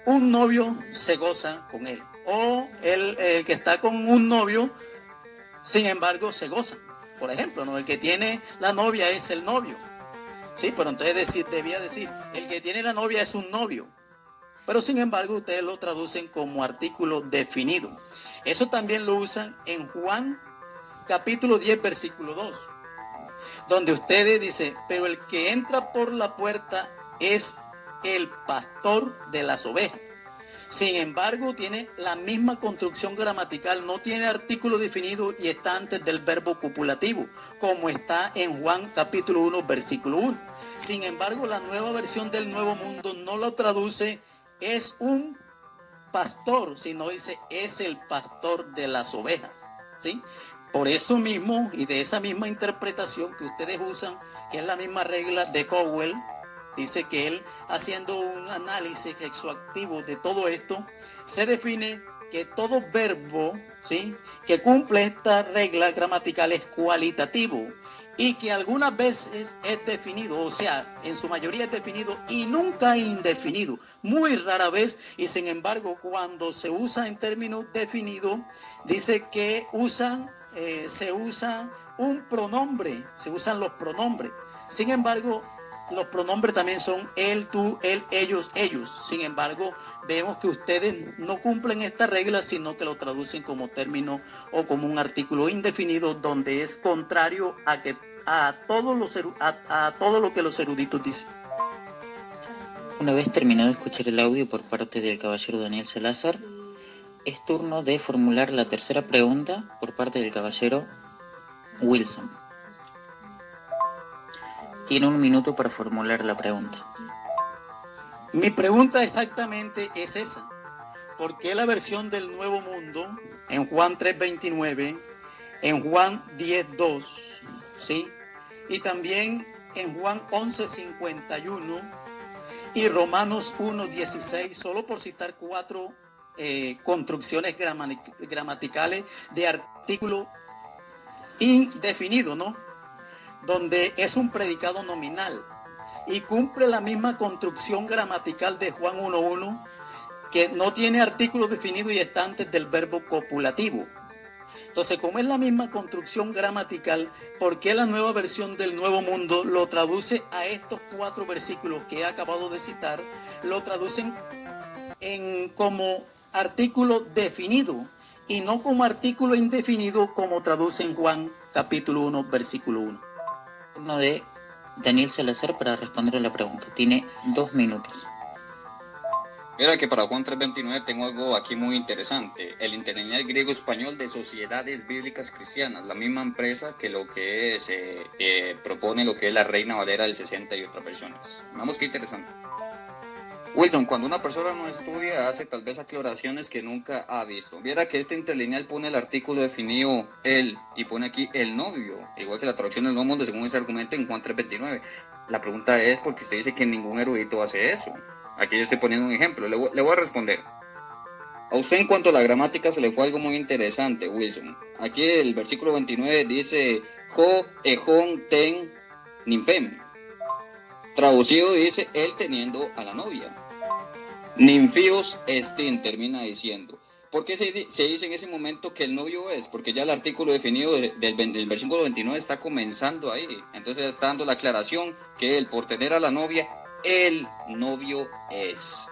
Speaker 2: un novio se goza con él. O el que está con un novio, sin embargo, se goza. Por ejemplo, ¿no? El que tiene la novia es el novio. Sí, pero entonces debía decir, el que tiene la novia es un novio. Pero sin embargo, ustedes lo traducen como artículo definido. Eso también lo usan en Juan capítulo 10, versículo 2. Donde ustedes dicen: pero el que entra por la puerta es el pastor de las ovejas. Sin embargo, tiene la misma construcción gramatical, no tiene artículo definido y está antes del verbo copulativo, como está en Juan capítulo 1, versículo 1. Sin embargo, la nueva versión del Nuevo Mundo no lo traduce es un pastor, sino dice es el pastor de las ovejas, ¿sí? Por eso mismo, y de esa misma interpretación que ustedes usan, que es la misma regla de Cowell, dice que él, haciendo un análisis exhaustivo de todo esto, se define que todo verbo, ¿sí?, que cumple esta regla gramatical es cualitativo y que algunas veces es definido, o sea, en su mayoría es definido y nunca indefinido, muy rara vez. Y sin embargo, cuando se usa en términos definidos, dice que se usa un pronombre, se usan los pronombres. Sin embargo, los pronombres también son él, tú, él, ellos, ellos. Sin embargo, vemos que ustedes no cumplen esta regla, sino que lo traducen como término o como un artículo indefinido, donde es contrario a todo lo que los eruditos dicen.
Speaker 3: Una vez terminado de escuchar el audio por parte del caballero Daniel Salazar, es turno de formular la tercera pregunta por parte del caballero Wilson. Tiene un minuto para formular la pregunta.
Speaker 2: Mi pregunta exactamente es esa. ¿Por qué la versión del Nuevo Mundo en Juan 3:29, en Juan 10:2, ¿sí? Y también en Juan 11:51 y Romanos 1:16, solo por citar 4 construcciones gramaticales de artículo indefinido, ¿no? Donde es un predicado nominal y cumple la misma construcción gramatical de Juan 1:1, que no tiene artículo definido y está antes del verbo copulativo. Entonces, como es la misma construcción gramatical, ¿por qué la nueva versión del Nuevo Mundo lo traduce a estos 4 versículos que he acabado de citar? Lo traducen como artículo definido y no como artículo indefinido, como traduce en Juan capítulo 1, versículo 1.
Speaker 3: Turno de Daniel Salazar para responder a la pregunta. Tiene 2 minutos.
Speaker 4: Mira que para Juan 3:29 tengo algo aquí muy interesante. El interlineal griego-español de Sociedades Bíblicas Cristianas, la misma empresa que lo que es, propone lo que es la Reina Valera del 60 y otras versiones. Vamos, qué interesante. Wilson, cuando una persona no estudia, hace tal vez aclaraciones que nunca ha visto. Viera que este interlineal pone el artículo definido él y pone aquí el novio, igual que la traducción del Nuevo Mundo según ese argumento en Juan 3:29. La pregunta es porque usted dice que ningún erudito hace eso. Aquí yo estoy poniendo un ejemplo, le voy a responder. A usted en cuanto a la gramática se le fue algo muy interesante, Wilson. Aquí el versículo 29 dice Jo, Ejón, Ten, Ninfem. Traducido dice él teniendo a la novia. Ninfios estin termina diciendo. ¿Por qué se dice en ese momento que el novio es? Porque ya el artículo definido del versículo 29 está comenzando ahí. Entonces está dando la aclaración que él, por tener a la novia, el novio es.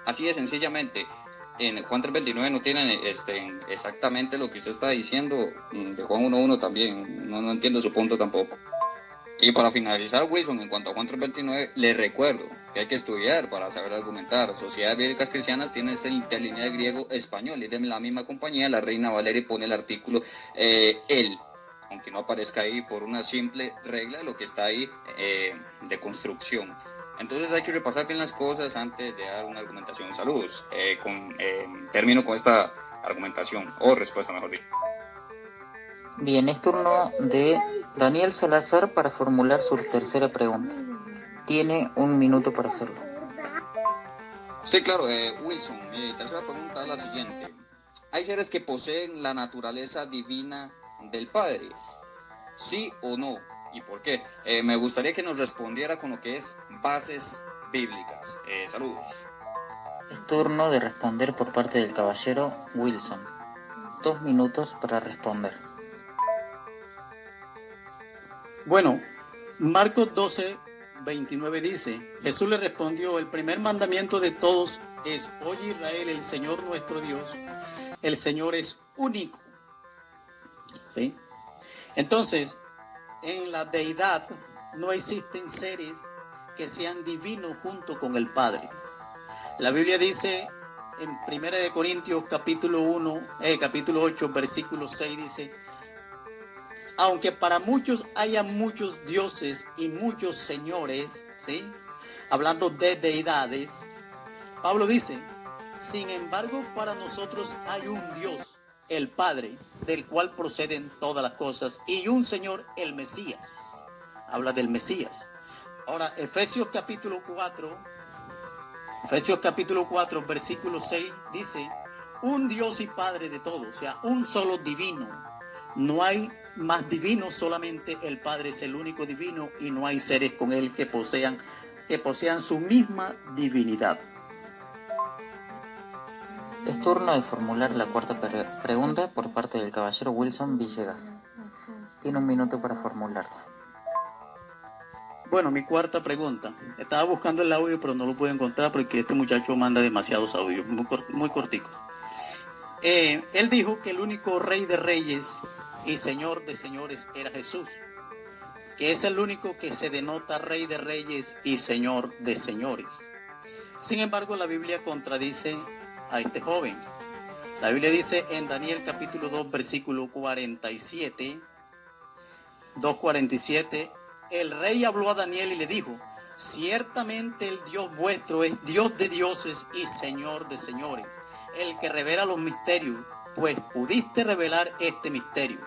Speaker 4: Así de sencillamente. En Juan 3:29 no tienen exactamente lo que usted está diciendo. De Juan 1:1 también. No entiendo su punto tampoco. Y para finalizar, Wilson, en cuanto a Juan 3:29, le recuerdo que hay que estudiar para saber argumentar. Sociedades Bíblicas Cristianas tiene ese interlineal griego-español, y de la misma compañía, la Reina Valera, y pone el artículo él, aunque no aparezca ahí por una simple regla, lo que está ahí de construcción. Entonces hay que repasar bien las cosas antes de dar una argumentación. Saludos. Termino con esta argumentación, o respuesta mejor dicho.
Speaker 3: Bien, es turno de Daniel Salazar para formular su tercera pregunta. Tiene 1 minuto para hacerlo.
Speaker 4: Sí, claro, Wilson, mi tercera pregunta es la siguiente. ¿Hay seres que poseen la naturaleza divina del Padre? ¿Sí o no? ¿Y por qué? Me gustaría que nos respondiera con lo que es bases bíblicas. Saludos.
Speaker 3: Es turno de responder por parte del caballero Wilson. 2 minutos para responder.
Speaker 2: Bueno, Marcos 12:29 dice, Jesús le respondió, el primer mandamiento de todos es, oye Israel, el Señor nuestro Dios, el Señor es único. ¿Sí? Entonces, en la deidad no existen seres que sean divinos junto con el Padre. La Biblia dice en 1 Corintios capítulo 8, versículo 6 dice, aunque para muchos haya muchos dioses y muchos señores, ¿sí? Hablando de deidades, Pablo dice, sin embargo para nosotros hay un Dios, el Padre, del cual proceden todas las cosas, y un Señor, el Mesías. Habla del Mesías. Ahora, Efesios capítulo 4, versículo 6 dice, un Dios y Padre de todos, o sea, un solo divino. No hay más divino, solamente el Padre es el único divino y no hay seres con él que posean su misma divinidad.
Speaker 3: Es turno de formular la cuarta pregunta por parte del caballero Wilson Villegas. Tiene 1 minuto para formularla.
Speaker 2: Bueno, mi cuarta pregunta. Estaba buscando el audio, pero no lo pude encontrar porque este muchacho manda demasiados audios, muy corticos. Él dijo que el único Rey de Reyes y Señor de Señores era Jesús, que es el único que se denota Rey de Reyes y Señor de Señores. Sin embargo, la Biblia contradice a este joven. La Biblia dice en Daniel capítulo 2, versículo 47, 2:47, el rey habló a Daniel y le dijo: ciertamente el Dios vuestro es Dios de dioses y Señor de señores, el que revela los misterios, pues pudiste revelar este misterio.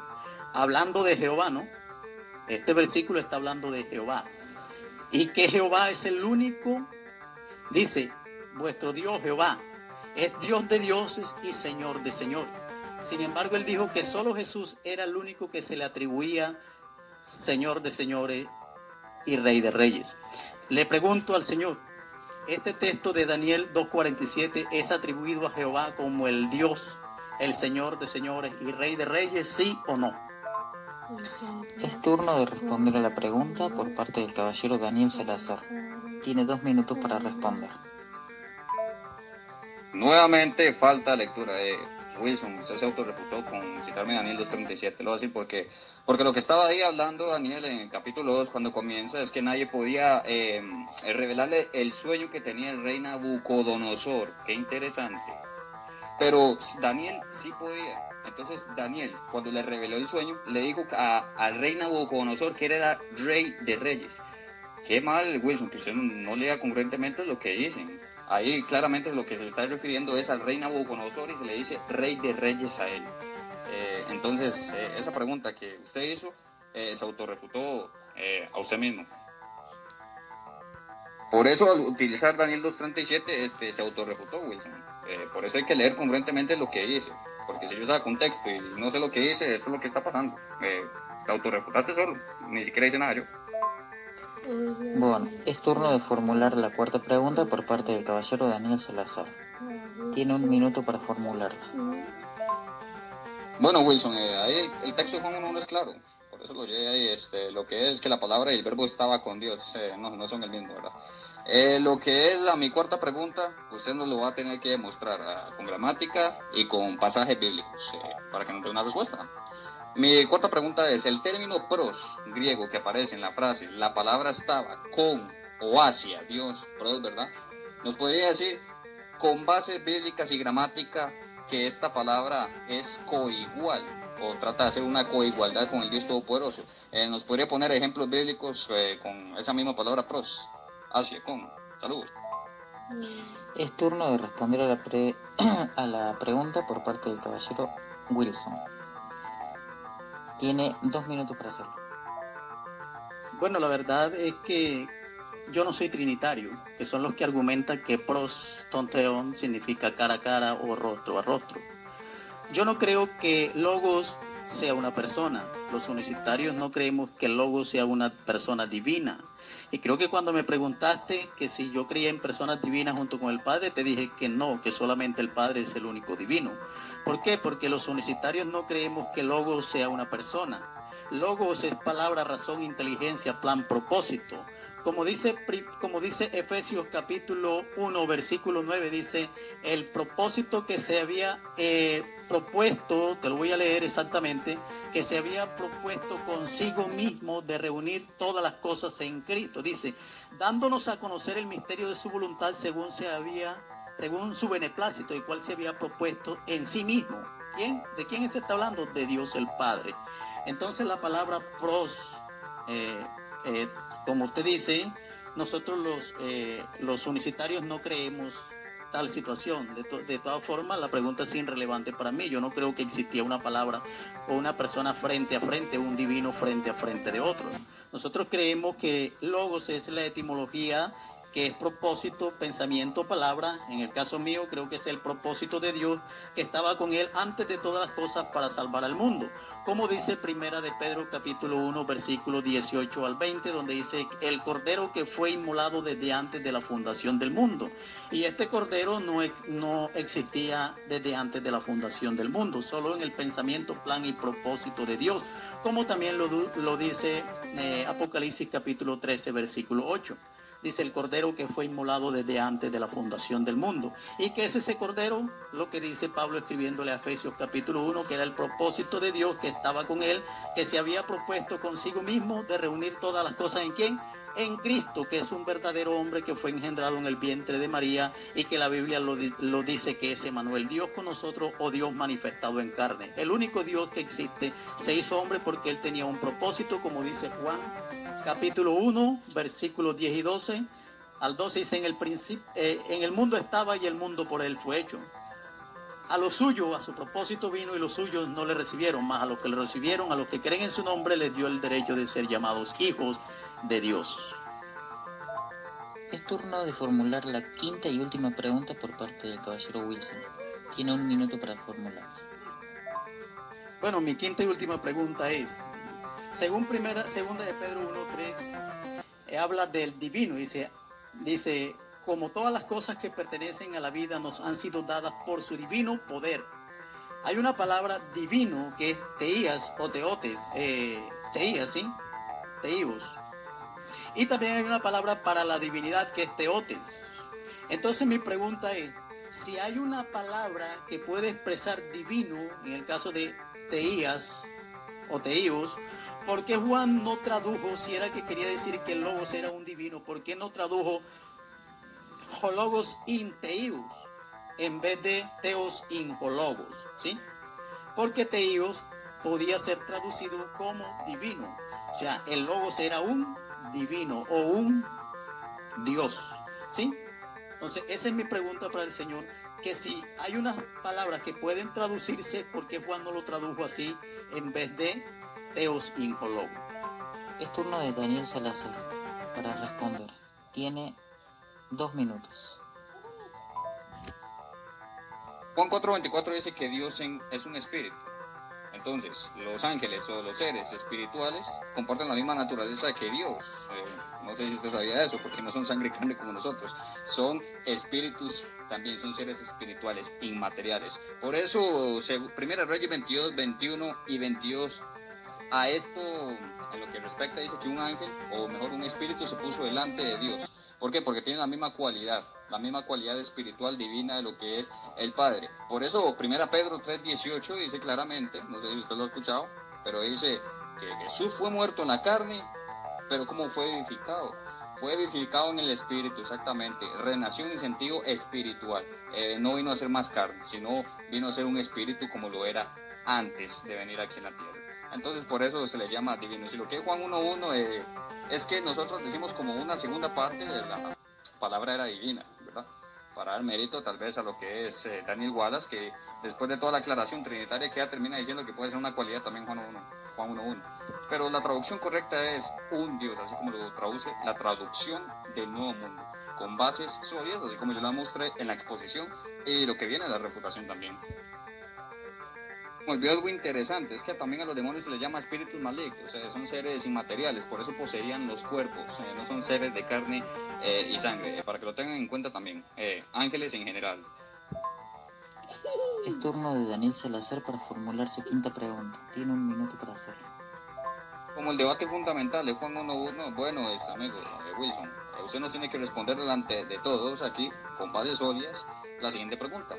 Speaker 2: Hablando de Jehová, ¿no? Este versículo está hablando de Jehová. Y que Jehová es el único, dice, vuestro Dios Jehová es Dios de dioses y Señor de señores. Sin embargo, él dijo que solo Jesús era el único que se le atribuía Señor de señores y Rey de reyes. Le pregunto al Señor, ¿este texto de Daniel 2:47 es atribuido a Jehová como el Dios, el Señor de señores y Rey de reyes, sí o no?
Speaker 3: Es turno de responder a la pregunta por parte del caballero Daniel Salazar. Tiene 2 minutos para responder.
Speaker 4: Nuevamente falta lectura. Wilson, usted se autorrefutó con citarme Daniel 2.37. Lo voy a decir porque lo que estaba ahí hablando Daniel en el capítulo 2 cuando comienza es que nadie podía revelarle el sueño que tenía el rey Nabucodonosor. Qué interesante. Pero Daniel sí podía. Entonces Daniel, cuando le reveló el sueño, le dijo al rey Nabucodonosor que era rey de reyes. Qué mal, Wilson, que usted no lea congruentemente lo que dicen. Ahí claramente lo que se le está refiriendo es al rey Nabucodonosor y se le dice rey de reyes a él. Entonces, esa pregunta que usted hizo se autorrefutó a usted mismo. Por eso, al utilizar Daniel 2.37, se autorrefutó, Wilson. Por eso hay que leer congruentemente lo que dice. Porque si yo saco un texto y no sé lo que dice, eso es lo que está pasando. Te autorrefutaste solo, ni siquiera dice nada yo.
Speaker 3: Bueno, es turno de formular la cuarta pregunta por parte del caballero Daniel Salazar. Tiene 1 minuto para formularla.
Speaker 4: Bueno, Wilson, ahí el texto de Juan 1 no es claro. Por eso lo llevé ahí. Lo que es que la palabra y el verbo estaba con Dios. No son el mismo, ¿verdad? Lo que es mi cuarta pregunta, usted nos lo va a tener que demostrar con gramática y con pasajes bíblicos para que nos dé una respuesta. Mi cuarta pregunta es, el término pros griego que aparece en la frase, la palabra estaba con o hacia Dios, pros, ¿verdad? Nos podría decir, con bases bíblicas y gramática, que esta palabra es coigual, o trata de hacer una coigualdad con el Dios Todopoderoso. Nos podría poner ejemplos bíblicos con esa misma palabra pros, hacia, con. Saludos.
Speaker 3: Es turno de responder a la pregunta por parte del caballero Wilson. Tiene 2 minutos para hacerlo.
Speaker 2: Bueno, la verdad es que yo no soy trinitario, que son los que argumentan que pros tonteon significa cara a cara o rostro a rostro. Yo no creo que logos sea una persona. Los unicitarios no creemos que el logos sea una persona divina. Y creo que cuando me preguntaste que si yo creía en personas divinas junto con el Padre, te dije que no, que solamente el Padre es el único divino. ¿Por qué? Porque los unicitarios no creemos que logos sea una persona. Logos es palabra, razón, inteligencia, plan, propósito. Como dice Efesios capítulo 1, versículo 9, dice, el propósito que se había propuesto, te lo voy a leer exactamente, que se había propuesto consigo mismo de reunir todas las cosas en Cristo. Dice, dándonos a conocer el misterio de su voluntad según su beneplácito, el cual se había propuesto en sí mismo. ¿Quién? ¿De quién se está hablando? De Dios el Padre. Entonces la palabra pros, como usted dice, nosotros los unicitarios no creemos tal situación. De todas formas, la pregunta es irrelevante para mí. Yo no creo que existía una palabra o una persona frente a frente, un divino frente a frente de otro. Nosotros creemos que logos es la etimología, que es propósito, pensamiento, palabra. En el caso mío creo que es el propósito de Dios que estaba con él antes de todas las cosas para salvar al mundo. Como dice Primera de Pedro capítulo 1 versículo 18 al 20, donde dice el cordero que fue inmolado desde antes de la fundación del mundo. Y este cordero no existía desde antes de la fundación del mundo, solo en el pensamiento, plan y propósito de Dios, como también lo dice Apocalipsis capítulo 13 versículo 8. Dice el cordero que fue inmolado desde antes de la fundación del mundo. ¿Y qué es ese cordero? Lo que dice Pablo escribiéndole a Efesios capítulo 1, que era el propósito de Dios que estaba con él, que se había propuesto consigo mismo de reunir todas las cosas ¿en quién? En Cristo, que es un verdadero hombre que fue engendrado en el vientre de María y que la Biblia lo dice que es Emmanuel, Dios con nosotros o Dios manifestado en carne. El único Dios que existe se hizo hombre porque él tenía un propósito, como dice Juan capítulo 1, versículos 10 y 12. Al 12 dice, en el mundo estaba y el mundo por él fue hecho. A lo suyo, a su propósito vino y los suyos no le recibieron, mas a los que le recibieron, a los que creen en su nombre, les dio el derecho de ser llamados hijos de Dios.
Speaker 3: Es turno de formular la quinta y última pregunta por parte del caballero Wilson. Tiene 1 minuto para formularla.
Speaker 2: Bueno, mi quinta y última pregunta es, según segunda de Pedro 1:3, habla del divino, dice, como todas las cosas que pertenecen a la vida nos han sido dadas por su divino poder. Hay una palabra divino que es teías o teotes, teías, ¿sí? Teíos. Y también hay una palabra para la divinidad que es teotes. Entonces mi pregunta es, si hay una palabra que puede expresar divino, en el caso de teías o teíos, ¿por qué Juan no tradujo, si era que quería decir que el logos era un divino, por qué no tradujo hologos in teíos en vez de teos in hologos? ¿Sí? Porque teíos podía ser traducido como divino, o sea, el logos era un divino o un Dios, ¿sí? Entonces, esa es mi pregunta para el Señor, que si hay unas palabras que pueden traducirse, ¿por qué Juan no lo tradujo así en vez de teos in hologos?
Speaker 3: Es turno de Daniel Salazar para responder. Tiene 2 minutos.
Speaker 4: Juan 4:24 dice que Dios es un espíritu. Entonces, los ángeles o los seres espirituales comportan la misma naturaleza que Dios. No sé si usted sabía eso, porque no son sangre y carne como nosotros. Son espíritus, también son seres espirituales, inmateriales. Por eso, 1 Reyes 22, 21 y 22, a esto, en lo que respecta, dice que un ángel, o mejor un espíritu, se puso delante de Dios. ¿Por qué? Porque tiene la misma cualidad espiritual divina de lo que es el Padre. Por eso 1 Pedro 3:18 dice claramente, no sé si usted lo ha escuchado, pero dice que Jesús fue muerto en la carne, pero ¿cómo fue vivificado? Fue vivificado en el espíritu, exactamente. Renació en sentido espiritual. No vino a ser más carne, sino vino a ser un espíritu como lo era antes de venir aquí en la tierra. Entonces por eso se le llama divino. Si lo que es Juan 1:1 es que nosotros decimos como una segunda parte de la palabra era divina, ¿verdad? Para dar mérito tal vez a lo que es Daniel Wallace, que después de toda la aclaración trinitaria que ya termina diciendo que puede ser una cualidad también Juan 1:1. Pero la traducción correcta es un Dios, así como lo traduce la traducción del Nuevo Mundo, con bases sólidas, así como yo la mostré en la exposición y lo que viene de la refutación también. Me olvidó algo interesante, es que también a los demonios se les llama espíritus malignos, o sea, son seres inmateriales, por eso poseían los cuerpos, no son seres de carne y sangre, para que lo tengan en cuenta también, ángeles en general.
Speaker 3: Es turno de Daniel Salazar para formular su quinta pregunta. Tiene 1 minuto para hacerlo.
Speaker 4: Como el debate fundamental de Juan 1:1, bueno, amigo Wilson, usted nos tiene que responder delante de todos aquí, con bases sólidas, la siguiente pregunta.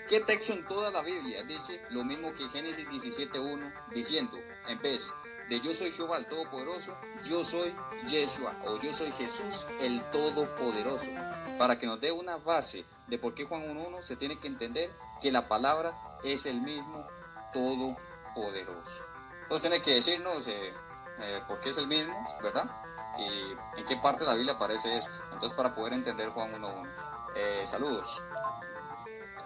Speaker 4: ¿Qué texto en toda la Biblia dice lo mismo que Génesis 17:1, diciendo, en vez de yo soy Jehová el Todopoderoso, yo soy Yeshua, o yo soy Jesús el Todopoderoso? Para que nos dé una base de por qué Juan 1:1 se tiene que entender que la palabra es el mismo Todopoderoso. Entonces tiene que decirnos por qué es el mismo, ¿verdad? Y en qué parte de la Biblia aparece eso. Entonces para poder entender Juan 1:1. Saludos.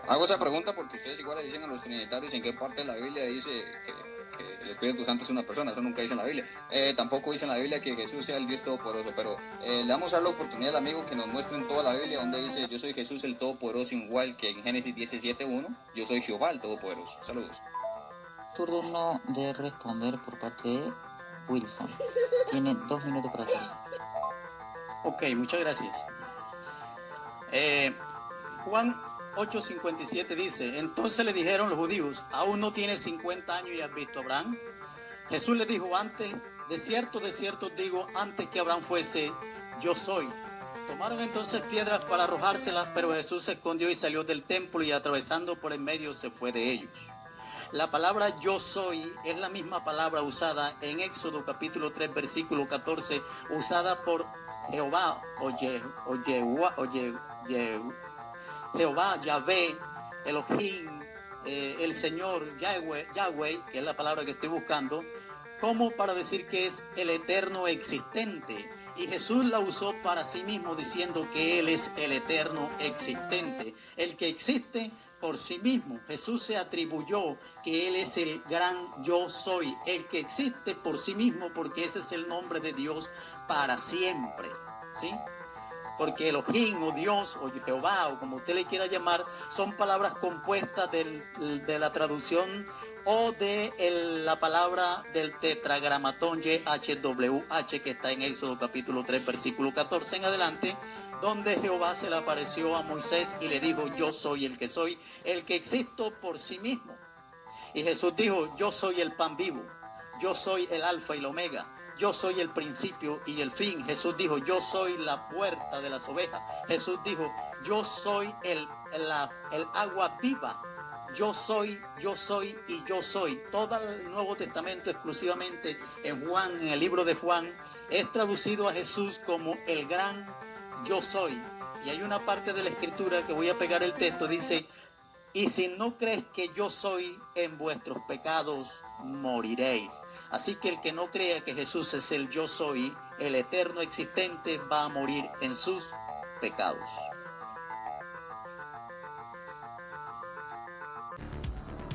Speaker 4: Hago esa pregunta porque ustedes igual le dicen a los trinitarios en qué parte de la Biblia dice que el Espíritu Santo es una persona. Eso nunca dice en la Biblia. Tampoco dice en la Biblia que Jesús sea el Dios Todopoderoso, pero le vamos a dar la oportunidad al amigo que nos muestre en toda la Biblia donde dice yo soy Jesús el Todopoderoso, igual que en Génesis 17:1, yo soy Jehová el Todopoderoso. Saludos.
Speaker 3: Turno de responder por parte de Wilson. Tiene 2 minutos para hacerlo.
Speaker 2: Ok, muchas gracias. Juan 8:57 dice, entonces le dijeron los judíos, ¿aún no tienes 50 años y has visto a Abraham? Jesús les dijo antes, de cierto digo, antes que Abraham fuese, yo soy. Tomaron entonces piedras para arrojárselas, pero Jesús se escondió y salió del templo y atravesando por el medio se fue de ellos. La palabra yo soy es la misma palabra usada en Éxodo capítulo 3 versículo 14, usada por Jehová Jehová, Yahvé, Elohim, el Señor, Yahweh, que es la palabra que estoy buscando, como para decir que es el eterno existente. Y Jesús la usó para sí mismo diciendo que Él es el eterno existente, el que existe por sí mismo. Jesús se atribuyó que Él es el gran yo soy, el que existe por sí mismo, porque ese es el nombre de Dios para siempre, ¿sí? Porque Elohim o Dios o Jehová o como usted le quiera llamar son palabras compuestas de la traducción o de la palabra del tetragramatón YHWH que está en Éxodo capítulo 3 versículo 14 en adelante, donde Jehová se le apareció a Moisés y le dijo: yo soy, el que existo por sí mismo. Y Jesús dijo: yo soy el pan vivo, yo soy el alfa y el omega, yo soy el principio y el fin. Jesús dijo: yo soy la puerta de las ovejas. Jesús dijo: yo soy el agua viva. Yo soy y yo soy. Todo el Nuevo Testamento, exclusivamente en Juan, en el libro de Juan, es traducido a Jesús como el gran yo soy. Y hay una parte de la escritura que voy a pegar el texto, dice: y si no crees que yo soy, en vuestros pecados moriréis. Así que el que no crea que Jesús es el yo soy, el eterno existente, va a morir en sus pecados.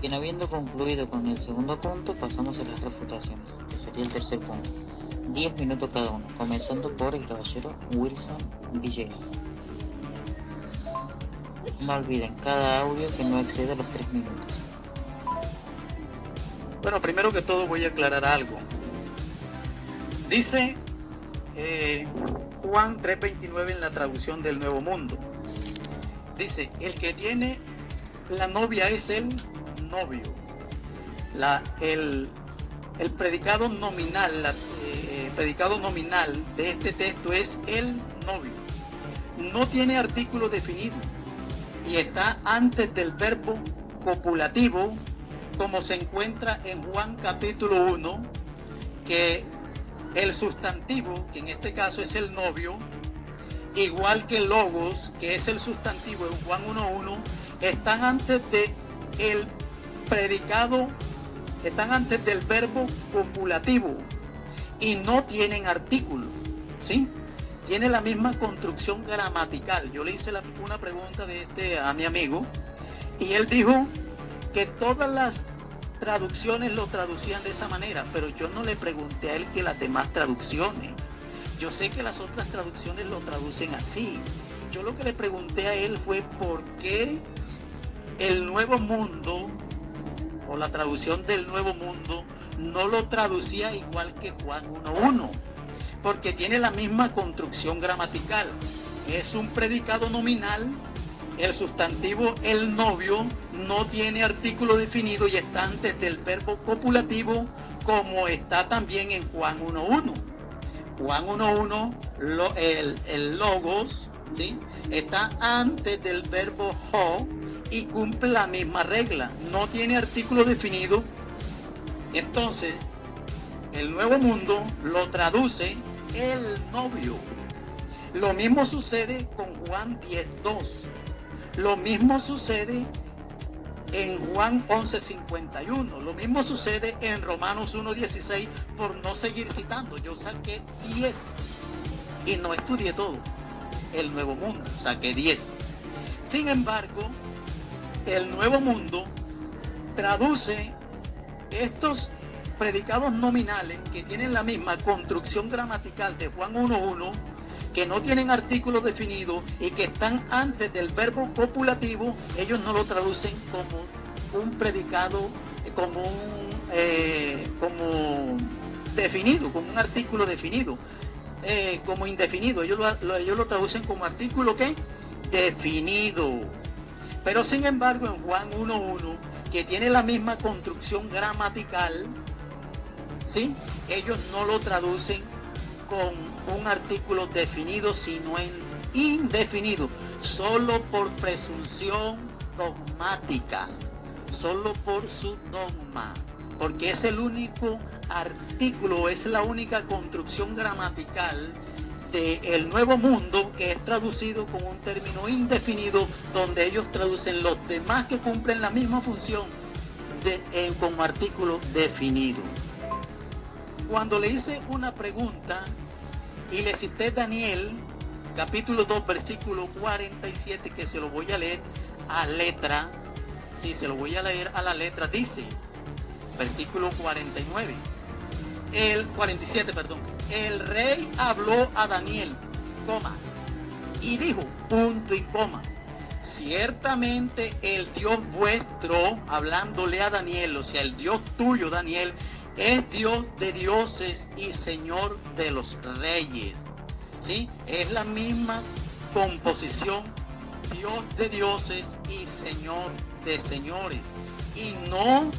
Speaker 3: Bien, habiendo concluido con el segundo punto, pasamos a las refutaciones, que sería el tercer punto. 10 minutos cada uno, comenzando por el caballero Wilson Villegas. No olviden cada audio que no exceda los 3 minutos.
Speaker 2: Bueno, primero que todo voy a aclarar algo. Dice Juan 3:29 en la traducción del Nuevo Mundo. Dice: el que tiene la novia es el novio. El predicado nominal, predicado nominal de este texto es el novio. No tiene artículo definido y está antes del verbo copulativo, como se encuentra en Juan capítulo 1, que el sustantivo, que en este caso es el novio, igual que el logos, que es el sustantivo en Juan 1:1, están antes de el predicado, están antes del verbo copulativo y no tienen artículo, ¿sí? Tiene la misma construcción gramatical. Yo le hice una pregunta a mi amigo y él dijo que todas las traducciones lo traducían de esa manera, pero yo no le pregunté a él que las demás traducciones. Yo sé que las otras traducciones lo traducen así. Yo lo que le pregunté a él fue por qué el Nuevo Mundo o la traducción del Nuevo Mundo no lo traducía igual que Juan 1:1, porque tiene la misma construcción gramatical. Es un predicado nominal, el sustantivo el novio no tiene artículo definido y está antes del verbo copulativo, como está también en Juan 1:1. Juan 1:1, el logos, ¿sí?, está antes del verbo ho y cumple la misma regla, no tiene artículo definido. Entonces el Nuevo Mundo lo traduce el novio. Lo mismo sucede con Juan 10:2. Lo mismo sucede en Juan 11:51. Lo mismo sucede en Romanos 1:16, por no seguir citando. Yo saqué 10 y no estudié todo el Nuevo Mundo, saqué 10. Sin embargo, el Nuevo Mundo traduce estos predicados nominales que tienen la misma construcción gramatical de Juan 1:1, que no tienen artículo definido y que están antes del verbo copulativo. Ellos no lo traducen como un predicado, como definido, como un artículo definido, como indefinido. Ellos lo traducen como artículo ¿qué? Definido. Pero sin embargo en Juan 1:1, que tiene la misma construcción gramatical, ¿sí?, ellos no lo traducen con un artículo definido, sino en indefinido, solo por presunción dogmática, solo por su dogma, porque es el único artículo, es la única construcción gramatical del Nuevo Mundo que es traducido con un término indefinido, donde ellos traducen los demás que cumplen la misma función como artículo definido. cuando le hice una pregunta y le cité Daniel, capítulo 2, versículo 47, que se lo voy a leer a letra, sí, se lo voy a leer a la letra, dice, versículo 47, el rey habló a Daniel, coma, y dijo, punto y coma, ciertamente el Dios vuestro, hablándole a Daniel, o sea, el Dios tuyo, Daniel, es Dios de dioses y Señor de los reyes. ¿Sí? Es la misma composición, Dios de dioses y Señor de señores. Y no,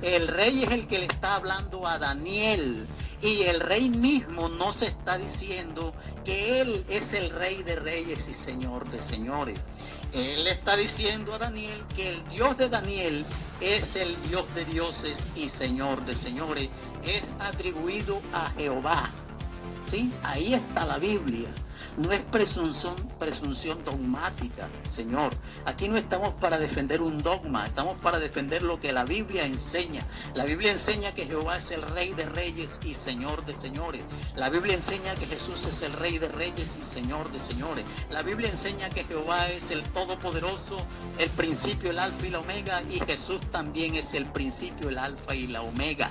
Speaker 2: el rey es el que le está hablando a Daniel. Y el rey mismo no se está diciendo que él es el rey de reyes y Señor de señores. Él le está diciendo a Daniel que el Dios de Daniel es el Dios de dioses y Señor de señores. Es atribuido a Jehová. ¿Sí? Ahí está la Biblia. No es presunción dogmática, Señor. Aquí no estamos para defender un dogma, estamos para defender lo que la Biblia enseña. La Biblia enseña que Jehová es el Rey de reyes y Señor de señores. La Biblia enseña que Jesús es el Rey de reyes y Señor de señores. La Biblia enseña que Jehová es el Todopoderoso, el principio, el Alfa y la Omega, y Jesús también es el principio, el Alfa y la Omega.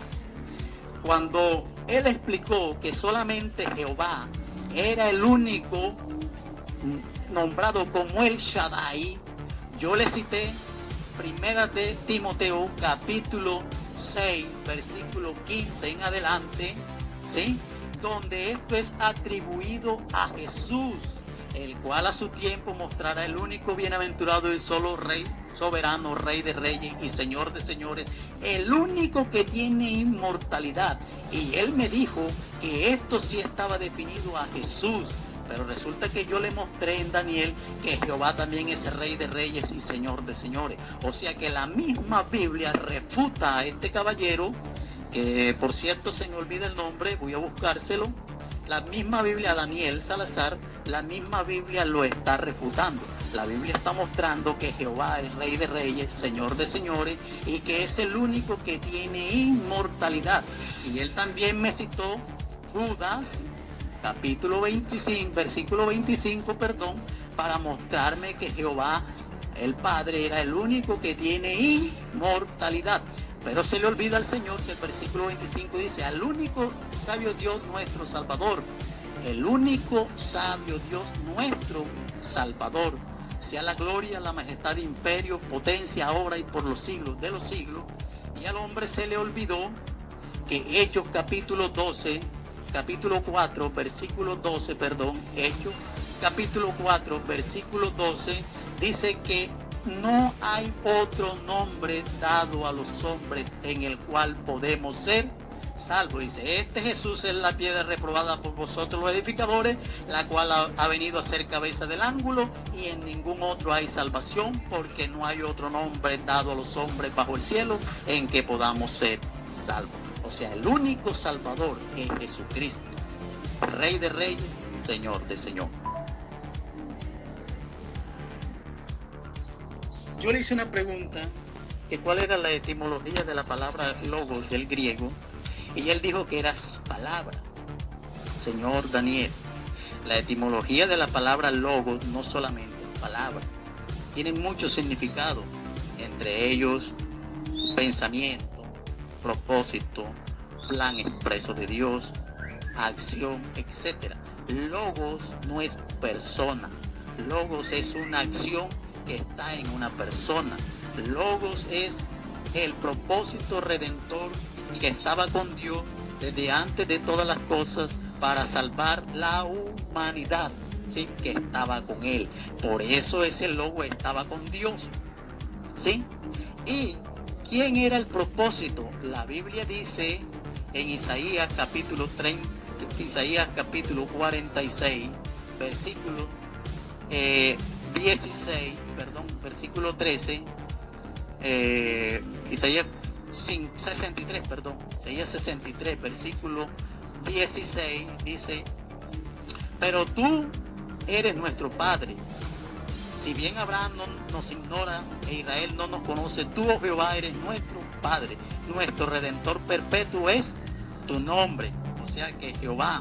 Speaker 2: Cuando él explicó que solamente Jehová era el único nombrado como el Shaddai, yo le cité Primera de Timoteo capítulo 6 versículo 15 en adelante, ¿sí? Donde esto es atribuido a Jesús, el cual a su tiempo mostrará el único bienaventurado y solo Rey soberano, Rey de reyes y Señor de señores, el único que tiene inmortalidad. Y él me dijo que esto sí estaba definido a Jesús, pero resulta que yo le mostré en Daniel que Jehová también es el Rey de reyes y Señor de señores. O sea que la misma Biblia refuta a este caballero, que por cierto se me olvida el nombre, voy a buscárselo. La misma Biblia, Daniel Salazar, la misma Biblia lo está refutando. La Biblia está mostrando que Jehová es Rey de reyes, Señor de señores, y que es el único que tiene inmortalidad. Y él también me citó Judas, capítulo 25, versículo 25, para mostrarme que Jehová, el Padre, era el único que tiene inmortalidad. Pero se le olvida al Señor que el versículo 25 dice, al único sabio Dios nuestro Salvador, el único sabio Dios nuestro Salvador, sea la gloria, la majestad, imperio, potencia, ahora y por los siglos de los siglos. Y al hombre se le olvidó que Hechos capítulo 4, versículo 12, Hechos capítulo 4, versículo 12, dice que no hay otro nombre dado a los hombres en el cual podemos ser salvos. Dice, este Jesús es la piedra reprobada por vosotros los edificadores, la cual ha venido a ser cabeza del ángulo, y en ningún otro hay salvación, porque no hay otro nombre dado a los hombres bajo el cielo en que podamos ser salvos. O sea, el único Salvador es Jesucristo, Rey de reyes, Señor de señor. Yo le hice una pregunta, que cuál era la etimología de la palabra logos del griego, y él dijo que era palabra. Señor Daniel, la etimología de la palabra logos no solamente palabra, tiene mucho significado, entre ellos pensamiento, propósito, plan expreso de Dios, acción, etc. Logos no es persona, logos es una acción que está en una persona. Logos es el propósito redentor que estaba con Dios desde antes de todas las cosas para salvar la humanidad, ¿sí? Que estaba con él. Por eso ese logo estaba con Dios, ¿sí? ¿Y quién era el propósito? La Biblia dice en Isaías capítulo 46, versículo versículo 13, Isaías 63, versículo 16, dice, pero tú eres nuestro Padre. Si bien Abraham nos ignora e Israel no nos conoce, tú, oh Jehová, eres nuestro Padre, nuestro Redentor perpetuo es tu nombre. O sea que Jehová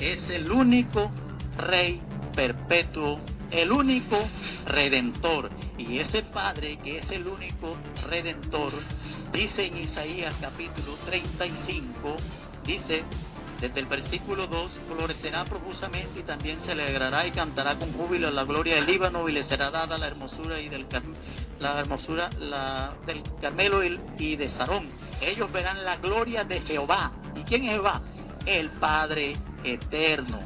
Speaker 2: es el único Rey perpetuo, el único Redentor. Y ese Padre que es el único Redentor, dice en Isaías capítulo 35, dice desde el versículo 2, florecerá profusamente y también se alegrará y cantará con júbilo en la gloria del Líbano, y le será dada la hermosura del Carmelo y de Sarón. Ellos verán la gloria de Jehová. ¿Y quién es Jehová? El Padre eterno.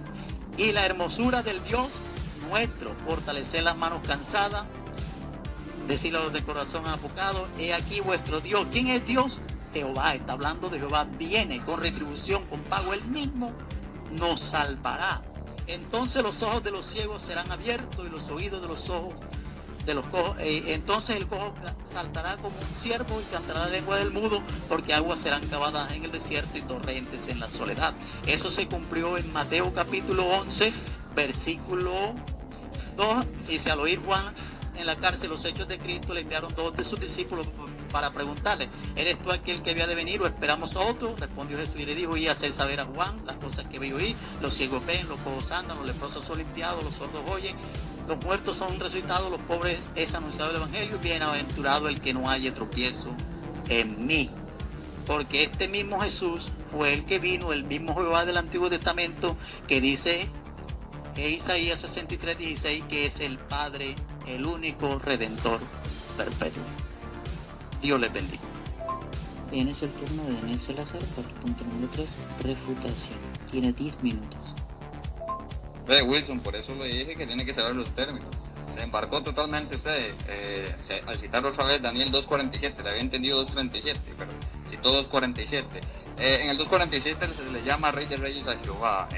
Speaker 2: Y la hermosura del Dios nuestro. Fortalecer las manos cansadas, decirle a los de corazón apocado, he aquí vuestro Dios. ¿Quién es Dios? Jehová. Está hablando de Jehová. Viene con retribución, con pago. Él mismo nos salvará. Entonces los ojos de los ciegos serán abiertos y los oídos de los ojos de los cojos. Entonces el cojo saltará como un ciervo y cantará la lengua del mudo, porque aguas serán cavadas en el desierto y torrentes en la soledad. Eso se cumplió en Mateo capítulo 11, versículo 2. Dice, al oír Juan en la cárcel los hechos de Cristo, le enviaron 2 de sus discípulos para preguntarle, ¿eres tú aquel que había de venir o esperamos a otro? Respondió Jesús y le dijo, y hacer saber a Juan las cosas que veo oír. Los ciegos ven, los cojos andan, los leprosos son limpiados, los sordos oyen, los muertos son resucitados, los pobres es anunciado el evangelio, y bienaventurado el que no haya tropiezo en mí. Porque este mismo Jesús fue el que vino, el mismo Jehová del Antiguo Testamento, que dice en Isaías 63:16, que es el Padre, el único Redentor perpetuo. Dios les bendiga.
Speaker 3: Bien, es el turno de Daniel Salazar para el punto número 3, refutación. Tiene 10 minutos.
Speaker 4: Wilson, por eso le dije que tiene que saber los términos. Se embarcó totalmente usted al citar otra vez Daniel 2.47, le había entendido 2.37, pero citó 2.47. En el 2.47 se le llama Rey de Reyes a Jehová,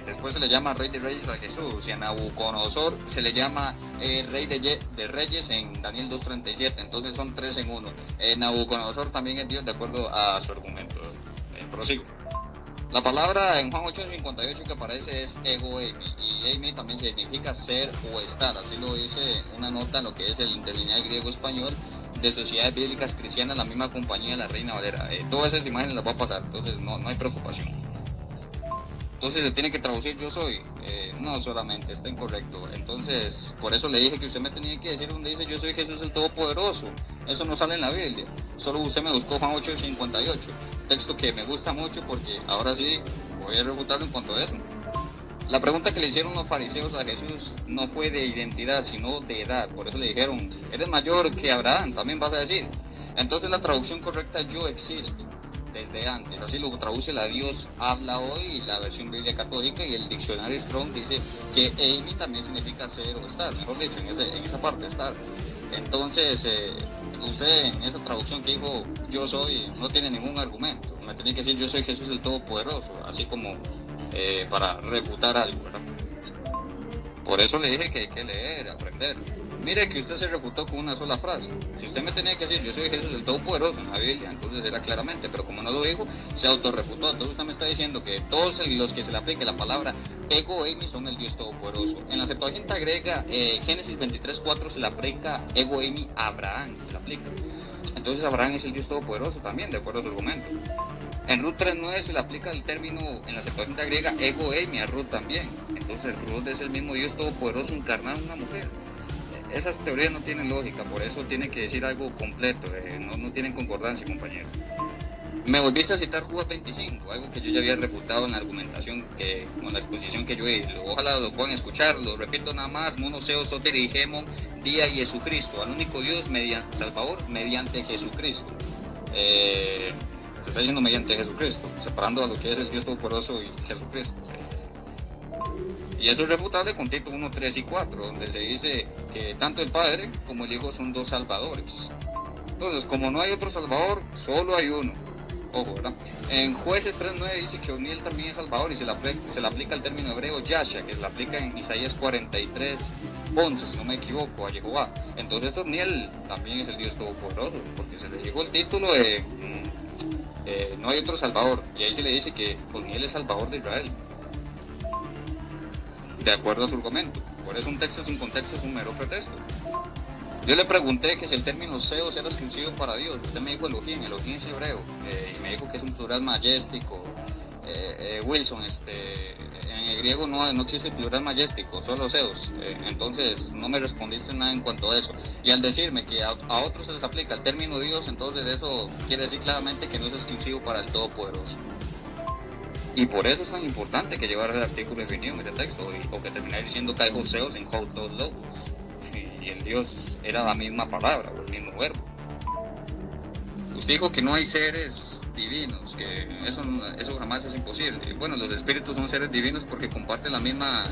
Speaker 4: después se le llama Rey de Reyes a Jesús, y a Nabucodonosor se le llama Rey de Reyes en Daniel 2.37, entonces son 3 en 1. Nabucodonosor también es Dios de acuerdo a su argumento. Prosigo. La palabra en Juan 8:58 que aparece es ego eimi, y eimi también significa ser o estar, así lo dice una nota en lo que es el interlineal griego-español de Sociedades Bíblicas Cristianas, la misma compañía de la Reina Valera. Todas esas imágenes las va a pasar, entonces no hay preocupación. Entonces se tiene que traducir yo soy, no solamente, está incorrecto. Entonces, por eso le dije que usted me tenía que decir donde dice yo soy Jesús el Todopoderoso. Eso no sale en la Biblia, solo usted me buscó Juan 8:58, texto que me gusta mucho porque ahora sí voy a refutarlo en cuanto a eso. La pregunta que le hicieron los fariseos a Jesús no fue de identidad, sino de edad. Por eso le dijeron, eres mayor que Abraham, también vas a decir. Entonces la traducción correcta, yo existo desde antes, así lo traduce la Dios habla hoy, la versión Biblia católica, y el diccionario Strong dice que eimi también significa ser o estar, mejor dicho, en esa parte estar. Entonces usted en esa traducción que dijo yo soy no tiene ningún argumento, me tenía que decir yo soy Jesús el Todopoderoso, así como para refutar algo, ¿verdad? Por eso le dije que hay que leer, aprender. Mire que usted se refutó con una sola frase. Si usted me tenía que decir yo soy Jesús el Todopoderoso en la Biblia, entonces era claramente, pero como no lo dijo, se autorrefutó. Entonces usted me está diciendo que todos los que se le aplique la palabra ego eimi son el Dios Todopoderoso. En la Septuaginta griega, Génesis 23:4 se le aplica ego eimi a Abraham, se le aplica. Entonces Abraham es el Dios Todopoderoso también, de acuerdo a su argumento. En Ruth 3:9 se le aplica el término en la Septuaginta griega ego eimi a Ruth también. Entonces Ruth es el mismo Dios Todopoderoso encarnado en una mujer. Esas teorías no tienen lógica, por eso tiene que decir algo completo, no tienen concordancia, compañero. Me volviste a citar Judas 25, algo que yo ya había refutado en la argumentación, con la exposición que yo di. Ojalá lo puedan escuchar, lo repito nada más, monoseo soter y gemon, día y Jesucristo, al único Dios Salvador mediante Jesucristo. Se está diciendo mediante Jesucristo, separando a lo que es el Dios Todopoderoso y Jesucristo. Y eso es refutable con Tito 1, 3 y 4, donde se dice que tanto el Padre como el Hijo son dos salvadores. Entonces, como no hay otro salvador, solo hay uno. Ojo, ¿verdad? En Jueces 3:9 dice que Oniel también es salvador y se le aplica el término hebreo Yasha, que se le aplica en Isaías 43:11, si no me equivoco, a Jehová. Entonces Oniel también es el Dios Todopoderoso, porque se le dijo el título de no hay otro salvador, y ahí se le dice que Oniel es salvador de Israel, de acuerdo a su argumento. Por eso un texto sin contexto es un mero pretexto. Yo le pregunté que si el término Zeus era exclusivo para Dios. Usted me dijo Elohim es hebreo, y me dijo que es un plural majestic, Wilson, en el griego no existe plural majestic, solo Zeus, entonces no me respondiste nada en cuanto a eso. Y al decirme que a otros se les aplica el término Dios, entonces eso quiere decir claramente que no es exclusivo para el Todopoderoso. Y por eso es tan importante que llevara el artículo definido en ese texto, o que terminara diciendo Kai Joseos en Houtos Logos. Y el Dios era la misma palabra, o el mismo verbo. Usted dijo que no hay seres divinos, que eso jamás es imposible. Bueno, los espíritus son seres divinos porque comparten la misma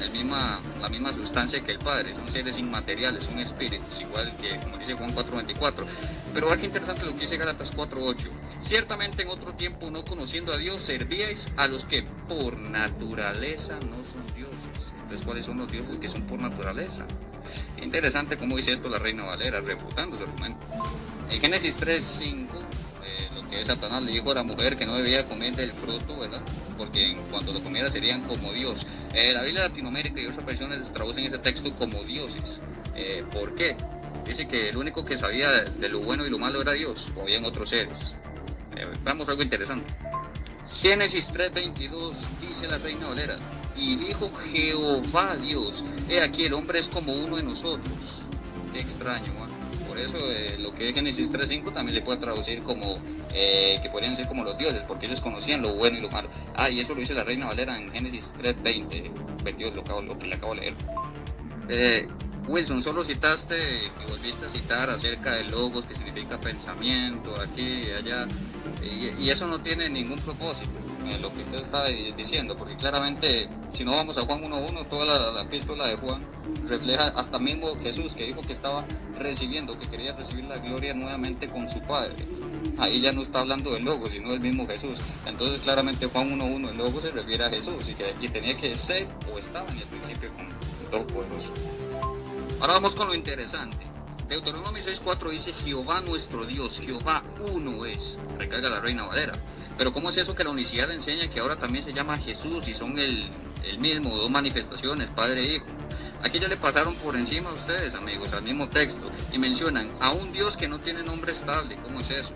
Speaker 4: sustancia que el Padre, son seres inmateriales, son espíritus, igual que como dice Juan 4:24. Pero aquí interesante lo que dice Gálatas 4:8. Ciertamente en otro tiempo, no conociendo a Dios, servíais a los que por naturaleza no son dioses. Entonces, ¿cuáles son los dioses que son por naturaleza? Qué interesante cómo dice esto la Reina Valera, refutando su argumento. En Génesis 3:5, lo que es Satanás le dijo a la mujer que no debía comer del fruto, ¿verdad? Porque en cuanto lo comiera serían como Dios. La Biblia de Latinoamérica y otras versiones traducen ese texto como dioses. ¿Por qué? Dice que el único que sabía de lo bueno y lo malo era Dios, o habían otros seres. Veamos algo interesante. Génesis 3:22 dice la Reina Valera: y dijo Jehová Dios, he aquí el hombre es como uno de nosotros. Qué extraño, ¿eh? Por eso lo que es Génesis 3:5 también se puede traducir como que podrían ser como los dioses, porque ellos conocían lo bueno y lo malo. Y eso lo dice la Reina Valera en Génesis 3:22, lo que le acabo de leer. Wilson, solo citaste y volviste a citar acerca de logos, que significa pensamiento, aquí y allá, y eso no tiene ningún propósito, lo que usted está diciendo, porque claramente, si no vamos a Juan 1:1, toda la epístola de Juan refleja hasta mismo Jesús, que dijo que estaba recibiendo, que quería recibir la gloria nuevamente con su Padre. Ahí ya no está hablando del logo, sino del mismo Jesús. Entonces claramente Juan 1:1, el logo se refiere a Jesús, y tenía que ser o estaba en el principio con el Todopoderoso. Ahora vamos con lo interesante. Deuteronomio 6:4 dice: Jehová nuestro Dios, Jehová uno es. Recarga la Reina Valera. Pero ¿cómo es eso que la unicidad enseña que ahora también se llama Jesús y son el mismo, dos manifestaciones, Padre e Hijo? Aquí ya le pasaron por encima a ustedes, amigos, al mismo texto, y mencionan a un Dios que no tiene nombre estable. ¿Cómo es eso?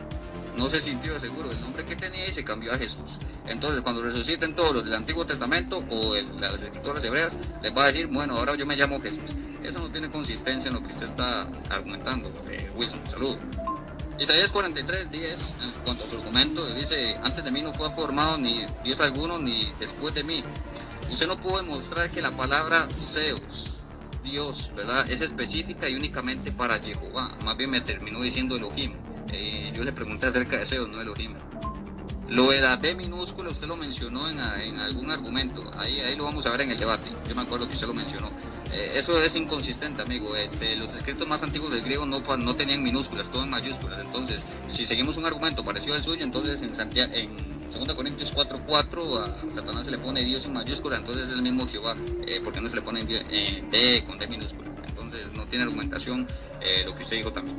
Speaker 4: No se sintió seguro del nombre que tenía y se cambió a Jesús. Entonces, cuando resuciten todos los del Antiguo Testamento o las escrituras hebreas, les va a decir: bueno, ahora yo me llamo Jesús. Eso no tiene consistencia en lo que usted está argumentando, Wilson. Saludos. Isaías 43:10, en cuanto a su argumento, dice: antes de mí no fue formado ni Dios alguno, ni después de mí. Usted no pudo demostrar que la palabra Zeus, Dios, ¿verdad?, es específica y únicamente para Jehová. Más bien me terminó diciendo Elohim. Yo le pregunté acerca de Zeus, no Elohim. Lo de la D minúscula usted lo mencionó en algún argumento, ahí lo vamos a ver en el debate. Yo me acuerdo que usted lo mencionó. Eso es inconsistente, amigo. Los escritos más antiguos del griego no tenían minúsculas, todo en mayúsculas. Entonces, si seguimos un argumento parecido al suyo, entonces en 2 Corintios 4:4 a Satanás se le pone Dios en mayúscula, entonces es el mismo Jehová, porque no se le pone D con D minúscula. Entonces no tiene argumentación lo que usted dijo también.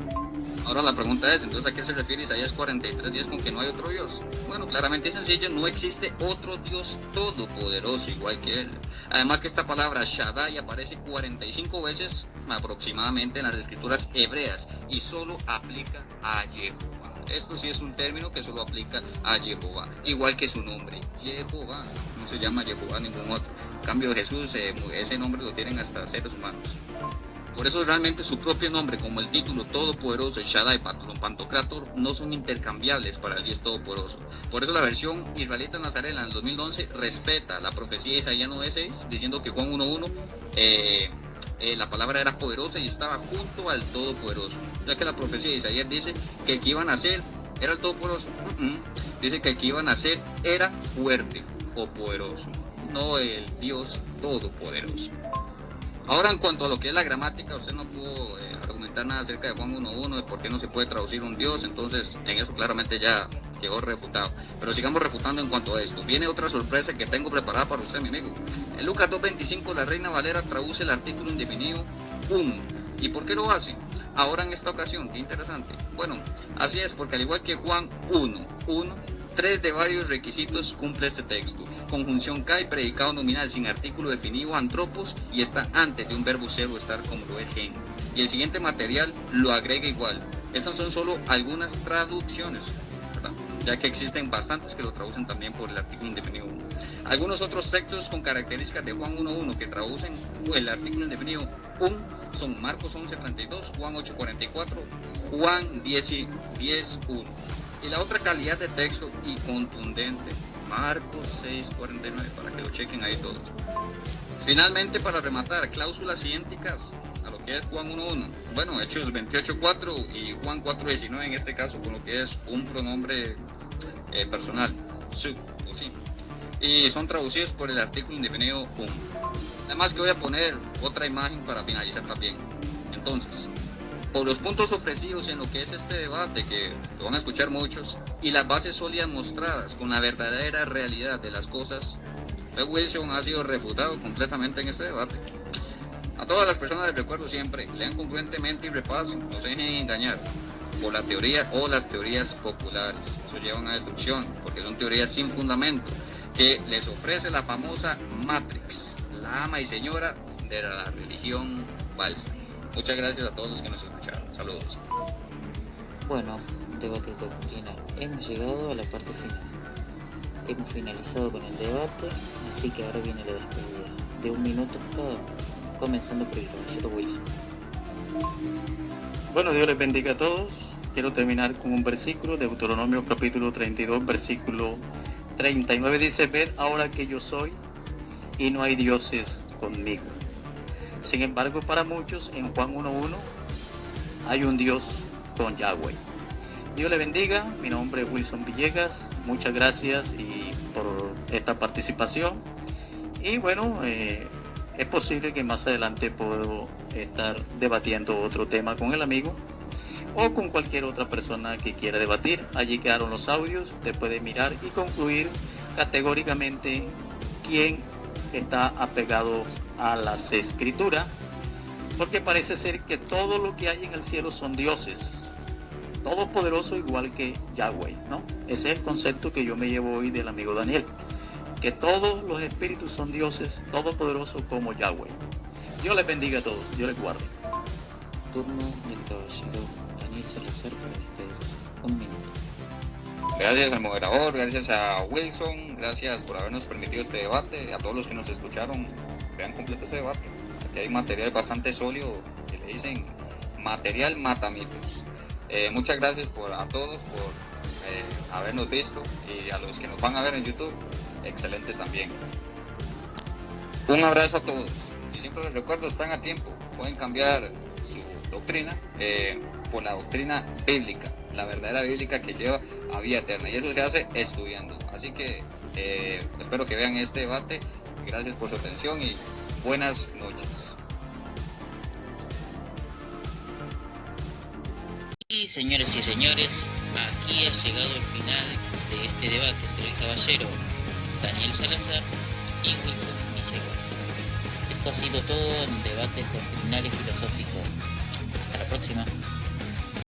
Speaker 4: Ahora la pregunta es, entonces, ¿a qué se refiere Isaías 43:10 con que no hay otro Dios? Bueno, claramente y sencillo, no existe otro Dios todopoderoso igual que Él. Además que esta palabra Shaddai aparece 45 veces aproximadamente en las escrituras hebreas y solo aplica a Jehová. Esto sí es un término que solo aplica a Jehová, igual que su nombre, Jehová. No se llama Jehová ningún otro. En cambio Jesús, ese nombre lo tienen hasta seres humanos. Por eso realmente su propio nombre, como el título todopoderoso, Shaddai, Pantocrator, no son intercambiables para el Dios todopoderoso. Por eso la versión israelita nazarena del 2011 respeta la profecía de Isaías 9:6, diciendo que Juan 1:1, la palabra era poderosa y estaba junto al todopoderoso. Ya que la profecía de Isaías dice que el que iba a nacer era el todopoderoso. Dice que el que iba a nacer era fuerte o poderoso, no el Dios todopoderoso. Ahora, en cuanto a lo que es la gramática, usted no pudo argumentar nada acerca de Juan 1:1, de por qué no se puede traducir un Dios, entonces en eso claramente ya quedó refutado. Pero sigamos refutando en cuanto a esto. Viene otra sorpresa que tengo preparada para usted, mi amigo. En Lucas 2:25, la Reina Valera traduce el artículo indefinido un. ¿Y por qué lo hace? Ahora en esta ocasión, qué interesante. Bueno, así es, porque al igual que Juan 1:1, 3 de varios requisitos cumple este texto. Conjunción kai, predicado nominal sin artículo definido, antropos, y está antes de un verbo ser o estar, como lo es gen. Y el siguiente material lo agrega igual. Estas son solo algunas traducciones, ¿verdad?, ya que existen bastantes que lo traducen también por el artículo indefinido 1. Algunos otros textos con características de Juan 1.1 que traducen el artículo indefinido son Marcos 11.32, Juan 8.44, Juan 10.1. Y la otra calidad de texto y contundente, Marcos 6.49, para que lo chequen ahí todos. Finalmente, para rematar, cláusulas idénticas a lo que es Juan 1.1. Bueno, Hechos 28.4 y Juan 4.19 en este caso, con lo que es un pronombre personal, su o sí. Y son traducidos por el artículo indefinido Además que voy a poner otra imagen para finalizar también. Entonces, por los puntos ofrecidos en lo que es este debate, que lo van a escuchar muchos, y las bases sólidas mostradas con la verdadera realidad de las cosas, Wilson ha sido refutado completamente en este debate. A todas las personas les recuerdo siempre, lean congruentemente y repasen, no se dejen engañar por la teoría o las teorías populares. Eso lleva a una destrucción, porque son teorías sin fundamento, que les ofrece la famosa Matrix, la ama y señora de la religión falsa. Muchas gracias a todos los que nos escucharon. Saludos.
Speaker 3: Bueno, debate doctrinal. Hemos llegado a la parte final. Hemos finalizado con el debate, así que ahora viene la despedida. De 1 minuto cada uno, comenzando por el caballero Wilson.
Speaker 2: Bueno, Dios les bendiga a todos. Quiero terminar con un versículo de Deuteronomio capítulo 32, versículo 39. Dice, ved ahora que yo soy y no hay dioses conmigo. Sin embargo, para muchos en Juan 1.1 hay un Dios con Yahweh. Dios le bendiga. Mi nombre es Wilson Villegas. Muchas gracias por esta participación. Y bueno, es posible que más adelante puedo estar debatiendo otro tema con el amigo o con cualquier otra persona que quiera debatir. Allí quedaron los audios. Usted puede mirar y concluir categóricamente quién está apegado a las escrituras, porque parece ser que todo lo que hay en el cielo son dioses, todopoderoso igual que Yahweh, ¿no? Ese es el concepto que yo me llevo hoy del amigo Daniel, que todos los espíritus son dioses todopoderosos como Yahweh. Dios les bendiga a todos, Dios les guarde.
Speaker 3: Turno del caballero Daniel Salazar para despedirse. 1 minuto.
Speaker 4: Gracias al moderador, gracias a Wilson, gracias por habernos permitido este debate. A todos los que nos escucharon, vean completo este debate. Aquí hay material bastante sólido, que le dicen material matamitos. Muchas gracias a todos por habernos visto, y a los que nos van a ver en YouTube, excelente también. Un abrazo a todos, y siempre les recuerdo, están a tiempo, pueden cambiar su doctrina por la doctrina bíblica, la verdadera bíblica que lleva a vida eterna, y eso se hace estudiando. Así que espero que vean este debate. Gracias por su atención y buenas noches.
Speaker 3: Y señores y señores, aquí ha llegado el final de este debate entre el caballero Daniel Salazar y Wilson Villegas. Esto ha sido todo en debates doctrinales filosóficos. Hasta la próxima.